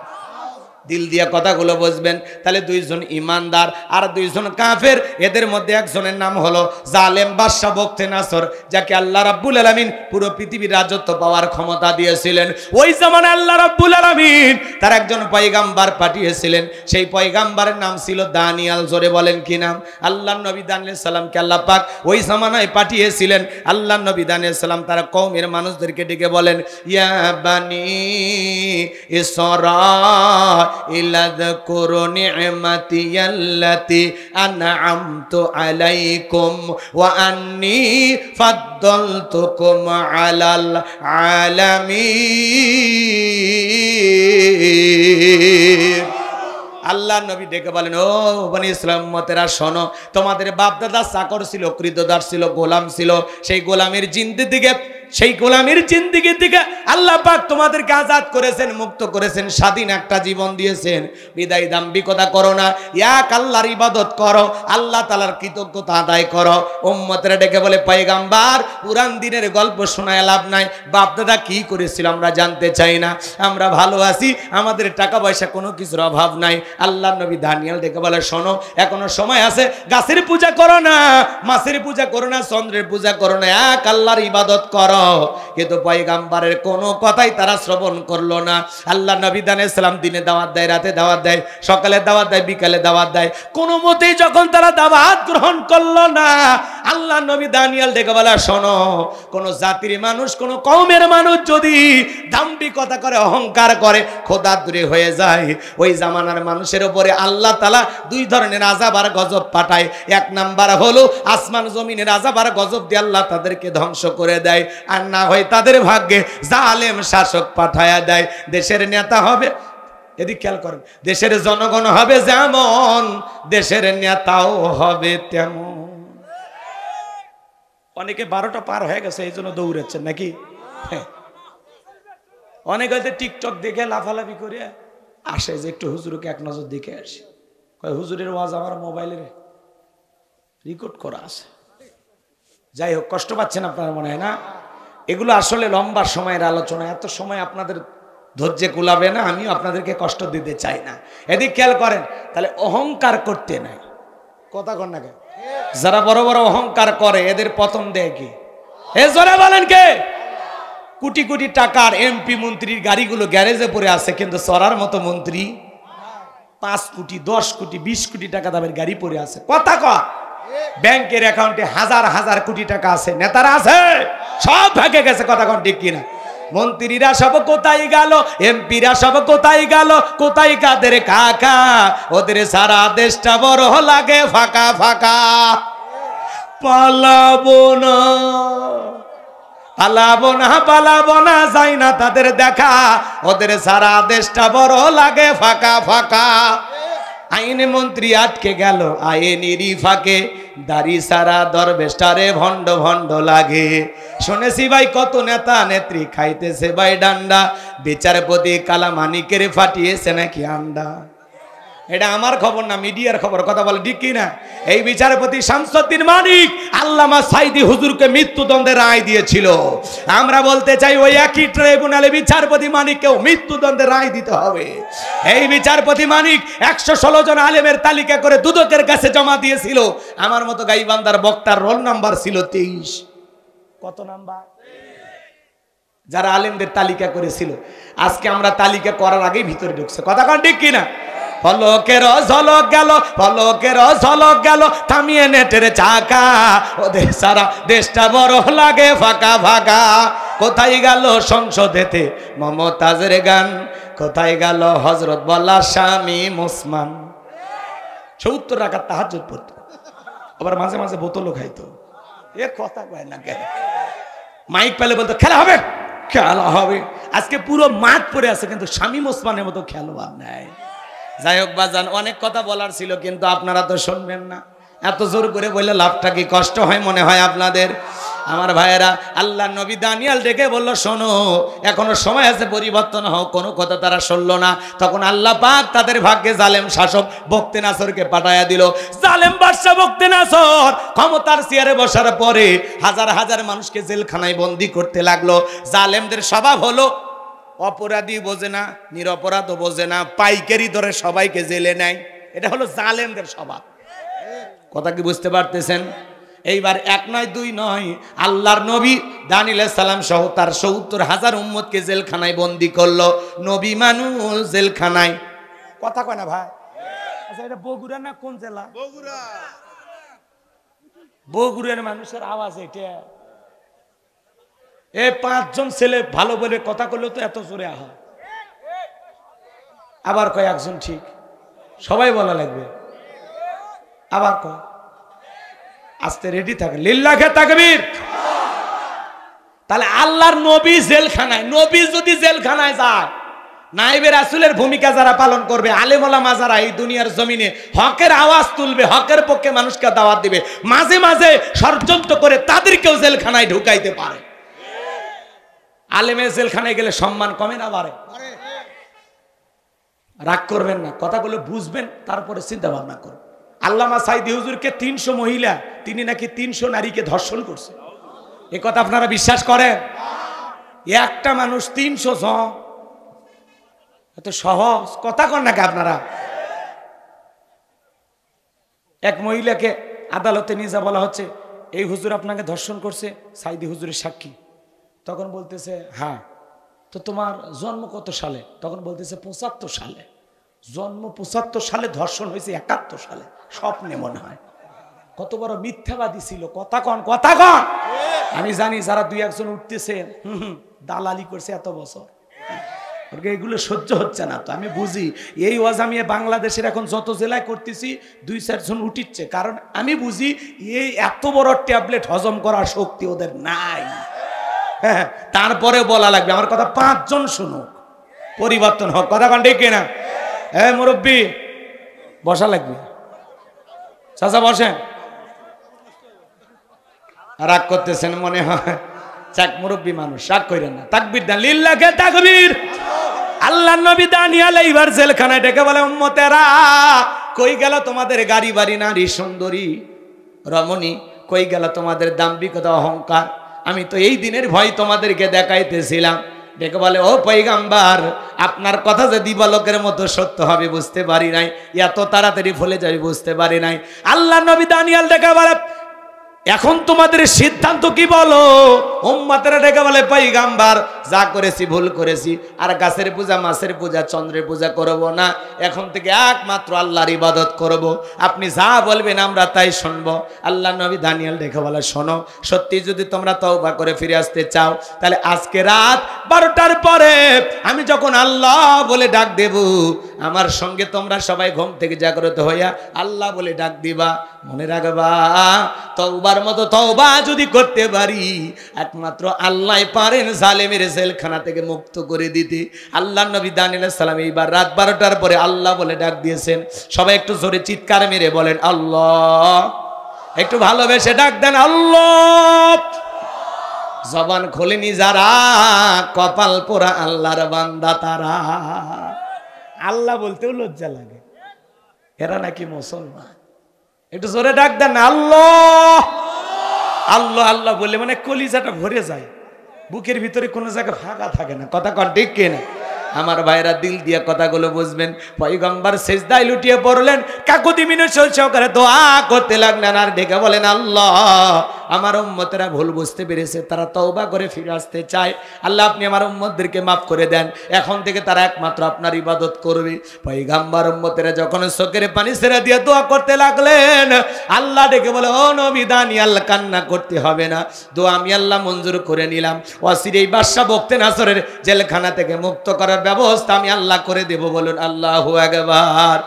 দিল দিয়া কথাগুলো বুঝবেন। তাহলে 2 জন ইমানদার আর 2 জন কাফের, এদের মধ্যে একজনের নাম হলো জালেম বাদশা বখতে নাসর, যাকে আল্লাহ রাব্বুল আলামিন পুরো পৃথিবীর রাজত্ব পাওয়ার ক্ষমতা দিয়েছিলেন। ওই জামানায় আল্লাহ রাব্বুল আলামিন তার একজন পয়গাম্বার পাঠিয়েছিলেন। সেই পয়গাম্বারের নাম ছিল দানিয়াল। জোরে বলেন কি নাম? আল্লাহর নবী দানিয়াল সালামকে আল্লাহ পাক ওই জামানায় পাঠিয়েছিলেন। আল্লাহর নবী দানিয়াল সালাম তার কওমের মানুষদেরকে ডেকে বলেন, ইয়া বানি ইসরাঈল যাকুরু নি'মাতিয়াল্লাতী আন'আমতু আলাইকুম ওয়া আন্নী ফাদ্দালতুকুম আলাল আলামিন। আল্লাহ নবী ডেকে বলেন, ও বনি ইসরাঈল উম্মতেরা শোনো, তোমাদের বাপ দাদা চাকর ছিল, কৃতদাস ছিল, গোলাম ছিল। সেই গোলামের জিন্দেগি থেকে আল্লাহ পাক তোমাদেরকে আজাদ করেছেন, মুক্ত করেছেন, স্বাধীন একটা জীবন দিয়েছেন। বিদায় দাম্ভিকতা করো না, এক আল্লাহর ইবাদত করো, আল্লাহ তাআলার কৃতজ্ঞতা আদায় করো। উম্মতেরা ডেকে বলে, পয়গাম্বার পুরান দিনের গল্প শোনায় লাভ নাই, বাপ দাদা কি করেছিল আমরা জানতে চাই না, আমরা ভালো আছি, আমাদের টাকা পয়সা কোনো কিছুর অভাব নাই। আল্লাহ নবী দানিয়েল ডেকে বলে, শোনো এখনো সময় আছে, গাছের পূজা করো না, মাছের পূজা করো না, চন্দ্রের পূজা করো না, এক আল্লাহর ইবাদত করো। কিন্তু পয়গাম্বারের কোনো কথাই তারা শ্রবণ করলো না। আল্লাহ নবী দানিয়েল সালাম দিনে দাওয়াত দেয়, রাতে দাওয়াত দেয়, সকালে দাওয়াত দেয়, বিকালে দাওয়াত দেয়, কোনো মতেই যখন তারা দাওয়াত গ্রহণ করলো না, আল্লাহ নবী দানিয়েল ডেকে বলে, শোনো কোন জাতির মানুষ, কোন কওমের মানুষ যদি দাম্ভিকতা করে, অহংকার করে, খোদাতুরি হয়ে যায়, ওই জামানার মানুষের উপরে আল্লাহ তাআলা 2 ধরনের আযাব আর গজব পাঠায়। 1 নাম্বার হলো আসমান জমিনের আযাব আর গজব দিয়ে আল্লাহ তাদেরকে ধ্বংস করে দেয়, আর না হয় তাদের ভাগ্যে জালেম শাসক পাঠায়া দেয়। দেশের নেতা হবে, এদিক খেয়াল করেন, দেশের জনগণ হবে যেমন, দেশের নেতাও হবে তেমন। অনেকে 12টা পার হয়ে গেছে, এই জন্য দৌড়াচ্ছেন নাকি? অনেকে হয়তো টিকটক দেখে লাফালাফি করে আসে যে একটু হুজুরকে এক নজর দেখে আসি। হুজুরের ওয়াজ আমার মোবাইলে রেকর্ড করা আছে। যাই হোক, কষ্ট পাচ্ছেন আপনারা মনে হয় না? এগুলো আসলে লম্বা সময়ের আলোচনা, এত সময় আপনাদের ধৈর্য কুলাবে না, আমিও আপনাদেরকে কষ্ট দিতে চাই না। এদিক খেয়াল করেন, তাহলে অহংকার করতে নাই, কথা কন না কে? যারা বড় বড় অহংকার করে এদের পতন দেয় কি? এ জোরে বলেন কে? কোটি কোটি টাকার এমপি মন্ত্রীর গাড়িগুলো গ্যারেজে পড়ে আছে, কিন্তু চড়ার মতো মন্ত্রী 5 কোটি 10 কোটি 20 কোটি টাকা দামের গাড়ি পড়ে আছে। কথা কয়, ব্যাংকের অ্যাকাউন্টে হাজার হাজার কোটি টাকা আছে, নেতারা আছে, সব ভাগে গেছে। কথা কোন ঠিক কিনা? মন্ত্রীরা সব কোথায় গেল, এমপিরা সব কোথায় গেল, কোথায় কাদের কাকা, ওদের সারা দেশটা বড় লাগে ফাঁকা ফাঁকা। পালাবো না পালাবো না পালাবো না, যাই না তাদের দেখা, ওদের সারা দেশটা বড় লাগে ফাঁকা ফাঁকা। আইনে মন্ত্রী আটকে গেল আইনেরই ফাঁকে, দাড়ি সারা দরবেশটারে ভণ্ড ভণ্ড লাগে। শুনেছি ভাই কত নেতা নেত্রী খাইতেছে ভাই ডান্ডা, বিচারপতি কালামানিকের ফাটিয়েছে নাকি আন্ডা। এটা আমার খবর না, মিডিয়ার খবর। কথা বলে ঠিক কিনা? এই বিচারপতি শামসুদ্দিন মানিক আল্লামা সাইদি হুজুরকে মৃত্যুদণ্ডের রায় দিয়েছিল। আমরা বলতে চাই ওই একই ট্রাইব্যুনালে বিচারপতি মানিককেও মৃত্যুদণ্ডের রায় দিতে হবে। এই বিচারপতি মানিক 116 জন আলেমের তালিকা করে দুদকের কাছে জমা দিয়েছিল। আমার মতো গাইবান্দার বক্তার রোল নাম্বার ছিল 23। কত নাম্বার? যারা আলেমদের তালিকা করেছিল, আজকে আমরা তালিকা করার আগেই ভিতরে ঢুকছে। কথা কন ঠিক কিনা? ফলকের ঝলক গেল, ফলকের ঝলক গেল, থামিয়ে নেটের চাকা, ওদের সারা দেশটা বড় লাগে ফাঁকা ফাঁকা। কোথায় গেল সংসদেতে মমতাজের গান, কোথায় গেল হজরত বলা স্বামী মুসমান। 70 রাকাত তাহাজ্জুদ পড়তো, আবার মাঝে মাঝে বোতলও খাইতো। এ কথা কয় না কে? মাইক পেলে বলতো খেলা হবে, খেলা হবে। আজকে পুরো মাঠ পড়ে আছে, কিন্তু শামীম ওসমানের মতো খেলোয়াড় নাই। যাই হোক বাজান, অনেক কথা বলার ছিল, কিন্তু আপনারা তো শুনবেন না। এত জোর করে বললে লাভটা কি? কষ্ট হয় মনে হয় আপনাদের। আমার ভাইয়েরা, আল্লাহ নবী দানিয়াল ডেকে বললো শোনো, এখনো সময় আছে, পরিবর্তন হও। কোনো কথা তারা শুনলো না। তখন আল্লাহ পাক তাদের ভাগ্যে জালেম শাসক বক্তে নাসরকে পাঠায়া দিল। জালেম বাদশা বক্তে নাসর ক্ষমতার চেয়ারে বসার পরে হাজার হাজার মানুষকে জেলখানায় বন্দি করতে লাগলো। জালেমদের স্বভাব হলো অপরাধী বোঝে না, নিরপরাধও বোঝে না, পাইকারি ধরে সবাইকে জেলে নেয়। এটা হলো জালেমদের স্বভাব। কথা কি বুঝতে পারতেছেন? এইবার 1 নয় 2 নয়, আল্লাহর নবী দানিয়েল আলাইহিস সালাম সহ তার 70,000 উম্মতকে জেলখানায় বন্দি করলো। নবী মানুষ জেলখানায়। কথা কয় না ভাই? আচ্ছা, এটা বগুড়া না কোন জেলা? বগুড়া। বগুড়ার মানুষের আওয়াজ এটা। এ 5 জন ছেলে ভালো বলে কথা কইলো তো এত জোরে আহা। আবার কয় একজন ঠিক, সবাই বলা লাগবে। আবার কয় আস্তে রেডি থাকে। লিল্লাহে তাকবীর। তাহলে আল্লাহর নবী জেলখানায়। নবী যদি জেলখানায় যায়, নাইবে রাসূলের ভূমিকা যারা পালন করবে, আলেম ওলামা যারা এই দুনিয়ার জমিনে হকের আওয়াজ তুলবে, হকের পক্ষে মানুষকে দাওয়াত দিবে, মাঝে মাঝে ষড়যন্ত্র করে তাদেরকেও জেলখানায় ঢুকাইতে পারে। আলেমের জেলখানায় গেলে সম্মান কমে না বাড়ে? রাগ করবেন না, কথাগুলো বুঝবেন, তারপরে চিন্তা ভাবনা করবেন। আল্লামা সাইদি হুজুরকে 300 মহিলা, তিনি নাকি 300 নারীকে ধর্ষণ করছে। এ কথা আপনারা বিশ্বাস করেন? একটা মানুষ 300 জন, এত সহজ কথা কন নাকি আপনারা? এক মহিলাকে আদালতে নিয়ে যা বলা হচ্ছে, এই হুজুর আপনাকে ধর্ষণ করছে, সাইদি হুজুরের সাক্ষী। তখন বলতেছে হ্যাঁ। তো তোমার জন্ম কত সালে? তখন বলতেছে 75 সালে। জন্ম 75 সালে, ধর্ষণ হয়েছে 71 সালে। স্বপ্নে মনে হয়। কত বড় মিথ্যাবাদী ছিল। কথা কন, কথা কন। আমি জানি যারা 2-1 জন উঠতেছে দালালি করছে এত বছর, এগুলো সহ্য হচ্ছে না। তো আমি বুঝি এই ওয়াজ আমি বাংলাদেশের এখন যত জেলায় করতেছি 2-4 জন উঠিচ্ছে, কারণ আমি বুঝি এই এত বড় ট্যাবলেট হজম করার শক্তি ওদের নাই। হ্যাঁ, তারপরে বলা লাগবে আমার কথা 5 জন শুনুক, পরিবর্তন হোক। কথা কন ঠিক কিনা? হ্যাঁ মুরব্বী, বসা লাগবে। চাচা বসেন। রাগ করতেছেন মনে হয়? চাক, মুরব্বী মানুষ, রাগ করেন না। তাকবীর দেন, লিল্লাহে তাকবীর। আল্লাহর নবী দানিয়েল এইবার জেলখানায় ডেকে বলে, উম্মতেরা কই গেল তোমাদের গাড়ি বাড়ি, নারী সুন্দরী রমণী? কই গেল তোমাদের দাম্ভিকতা, অহংকার? আমি তো এই দিনের ভয় তোমাদেরকে দেখাইতেছিলাম। ডেকে বলে, ও পয়গাম্বার, আপনার কথা যে দিবালোকের মতো সত্য হবে বুঝতে পারি নাই, এত তাড়াতাড়ি ফলে যাবে বুঝতে পারি নাই। আল্লাহর নবী দানিয়েল ডেকে বলে, এখন তোমাদের সিদ্ধান্ত কি বলো? উম্মতেরা ডেকে বলে, পয়গাম্বার যা করেছি ভুল করেছি, আর গাছের পূজা, মাছের পূজা, চন্দ্রের পূজা করব না, এখন থেকে একমাত্র আল্লাহর ইবাদত করব। আপনি যা বলবেন আমরা তাই শুনবো। আল্লাহ নবী দানিয়েল ডেকে বলে, শোনো, সত্যি যদি তোমরা তওবা করে ফিরে আসতে চাও, তাহলে আজকে রাত 12টার পরে আমি যখন আল্লাহ বলে ডাক দেব, আমার সঙ্গে তোমরা সবাই ঘুম থেকে জাগ্রত হইয়া আল্লাহ বলে ডাক দিবা। মনে রাখবা, তওবার মতো তওবা যদি করতে পারি, একমাত্র আল্লাহ পারেন জালেমের জেলখানা থেকে মুক্ত করে দিতে। আল্লাহ নবী দানিয়েল আলাইহিস সালাম এইবার রাত 12টার পরে আল্লাহ বলে ডাক দিয়েছেন। সবাই একটু জোরে চিৎকার মেরে বলেন আল্লাহ। একটু ভালোবেসে ডাক দেন আল্লাহ। জবান খোলেনি যারা, কপাল পোড়া আল্লাহর বান্দা তারা। আল্লাহ বলতেও লজ্জা লাগে, এরা নাকি মুসলমান। একটু জোরে ডাক দেন আল্লাহ। আল্লাহ আল্লাহ বললে মানে কলিজাটা ভরে যায়, বুকের ভিতরে কোনো জায়গায় ফাঁকা থাকে না। কথা কন ঠিক কিনা? আমার ভাইরা দিল দিয়ে কথাগুলো বুঝবেন। পয়গম্বর সেজদায় লুটিয়ে পড়লেন, কাকুতি মিনতি সহকারে দোয়া করতে লাগলেন, আর ডেকে বলেন আল্লাহ আমার উম্মতেরা ভুল বুঝতে পেরেছে, তারা তওবা করে ফিরে আসতে চায়। আল্লাহ আপনি আমার উম্মতদেরকে মাফ করে দেন, এখন থেকে তারা একমাত্র আপনার ইবাদত করবে। পয়গম্বর উম্মতেরা যখন চোখের পানি ছেড়ে দিয়ে দোয়া করতে লাগলেন, আল্লাহ ডেকে বলে, ও নবী দানিয়াল, কান্না করতে হবে না, দোয়া আমি আল্লাহ মঞ্জুর করে নিলাম। অচিরেই বাদশা বখতে নাসরের জেলখানা থেকে মুক্ত করার ব্যবস্থা আমি আল্লাহ করে দেব। বলুন আল্লাহু আকবার।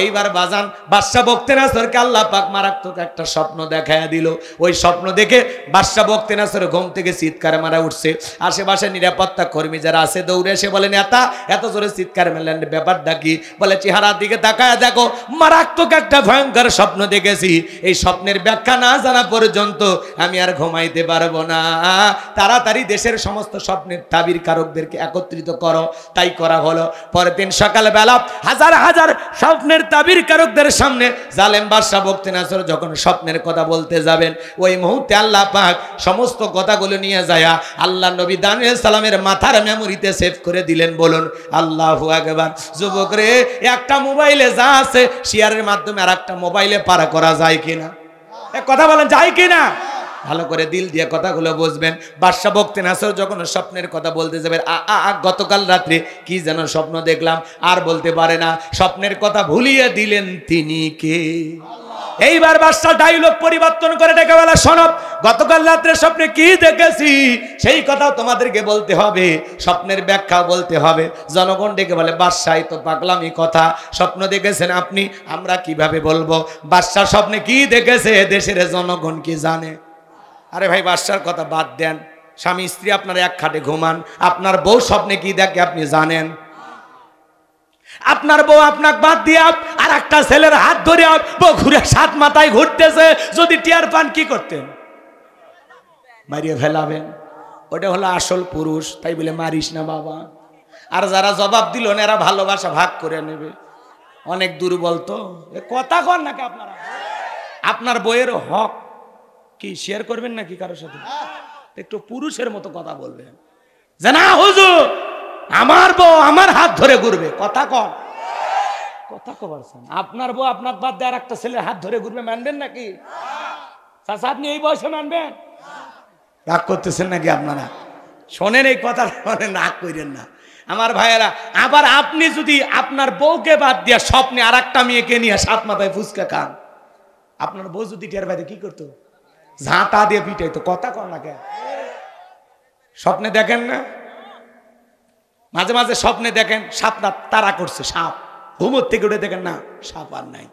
এইবার বাজান বাদশা বখতে নাসরকে আল্লাহ পাক মারাত্মক একটা স্বপ্ন দেখায়া দিল। ওই স্বপ্ন দেখে বাদশা বখতে নাসর ঘুম থেকে চিৎকার মারা উঠছে। আশেপাশে নিরাপত্তা কর্মী যারা আছে দৌড়ে এসে বলেন, এত জোরে চিৎকার মেলেন, ব্যাপারটা কি? বলে, চেহারার দিকে তাকায় দেখো, মারাত্মক একটা ভয়ঙ্কর স্বপ্ন দেখেছি। এই স্বপ্নের ব্যাখ্যা না জানা পর্যন্ত আমি আর ঘুমাইতে পারবো না। তাড়াতাড়ি দেশের সমস্ত স্বপ্নের তাবির কারকদেরকে একত্রিত করো। তাই করা হলো। পরের দিন সকালবেলা হাজার হাজার স্বপ্নের তাবির কারকদের সামনে জালেম বাদশা বখতে নাসর যখন স্বপ্নের কথা বলতে যাবেন, ওই মুহূর্তে আল্লাহ পাক সমস্ত কথাগুলো নিয়ে যায় আল্লাহ নবী দানিয়েল সালামের মাথার মেমোরিতে সেভ করে দিলেন। বলুন আল্লাহু আকবার। যুবক রে, একটা মোবাইলে যা আছে শেয়ারের মাধ্যমে আর একটা মোবাইলে পারা করা যায় কিনা? কথা বলেন, যায় কিনা? ভালো করে দিল দিয়ে কথাগুলো বুঝবেন। বাদশা বখতে নাসর যখন স্বপ্নের কথা বলতে যাবেন, গতকাল রাত্রে কি যেন স্বপ্ন দেখলাম, আর বলতে পারে না। স্বপ্নের কথা ভুলিয়ে দিলেন তিনি কে? এইবার বাদশা ডায়লগ পরিবর্তন করে ডেকে বলে, শোনো, গতকাল রাত্রে স্বপ্নে কি দেখেছি সেই কথাও তোমাদেরকে বলতে হবে, স্বপ্নের ব্যাখ্যাও বলতে হবে। জনগণ ডেকে বলে, বাদশাহ তো পাগলামি কথা, স্বপ্ন দেখেছেন আপনি, আমরা কিভাবে বলবো? বাদশা স্বপ্নে কি দেখেছে দেশের জনগণ কি জানে? আরে ভাই, বাদশার কথা বাদ দেন, স্বামী স্ত্রী আপনার এক খাটে ঘুমান, আপনার বউ স্বপ্নে কি দেখে আপনি জানেন? আপনার বউ আপনাকে বাদ দিয়ে আর একটা ছেলের হাত ধরে বউ ঘুরে সাত মাথায় ঘুরতেছে, যদি টিয়ার পান কি করতেন? মারিয়ে ফেলাবেন। ওটা হলো আসল পুরুষ, তাই বলে মারিস না বাবা। আর যারা জবাব দিল না এরা ভালোবাসা ভাগ করে নেবে। অনেক দুর্বল তো, কথা কর নাকি আপনারা? আপনার বইয়ের হক কি শেয়ার করবেন নাকি কারোর সাথে? একটু পুরুষের মতো কথা বলবেন যে, না হুজুর, আমার বউ আমার হাত ধরে ঘুরবে। কথা কর, কথা কবারছেন। আপনার বউ আপনার বাদ দিয়ে আর একটা ছেলের হাত ধরে ঘুরবে, মানবেন নাকি? চাচা, আপনি এই বয়সে মানবেন? রাগ করতেছেন নাকি আপনারা? শোনেন এই কথা, রাগ করেন না আমার ভাইয়েরা। আবার আপনি যদি আপনার বউকে বাদ দিয়ে স্বপ্নে আর একটা মেয়েকে নিয়ে সাত মাথায় ফুচকা খান, আপনার বউ যদি টের বাইরে কি করতো? ঝাঁটা দিয়ে পিটাইতো। কথা কর না কেন? স্বপ্নে দেখেন না, মাঝে মাঝে স্বপ্নে দেখেন সাপটা তারা করছে, সাপ। ঘুমোর থেকে উঠে দেখেন না, সাপ আর নাই।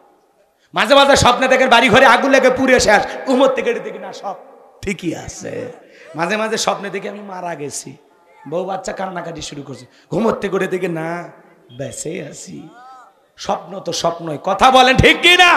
মাঝে মাঝে স্বপ্নে দেখেন বাড়ি ঘরে আগুন লেগে পুড়ে শেষ, ঘুমোর থেকে উঠে দেখি না, সব ঠিকই আছে। মাঝে মাঝে স্বপ্নে দেখি আমি মারা গেছি, বউ বাচ্চা কান্নাকাটি শুরু করছে, ঘুমোর থেকে উঠে দেখি না, বেঁচে আছি। স্বপ্ন তো স্বপ্নই। কথা বলেন ঠিক কি না?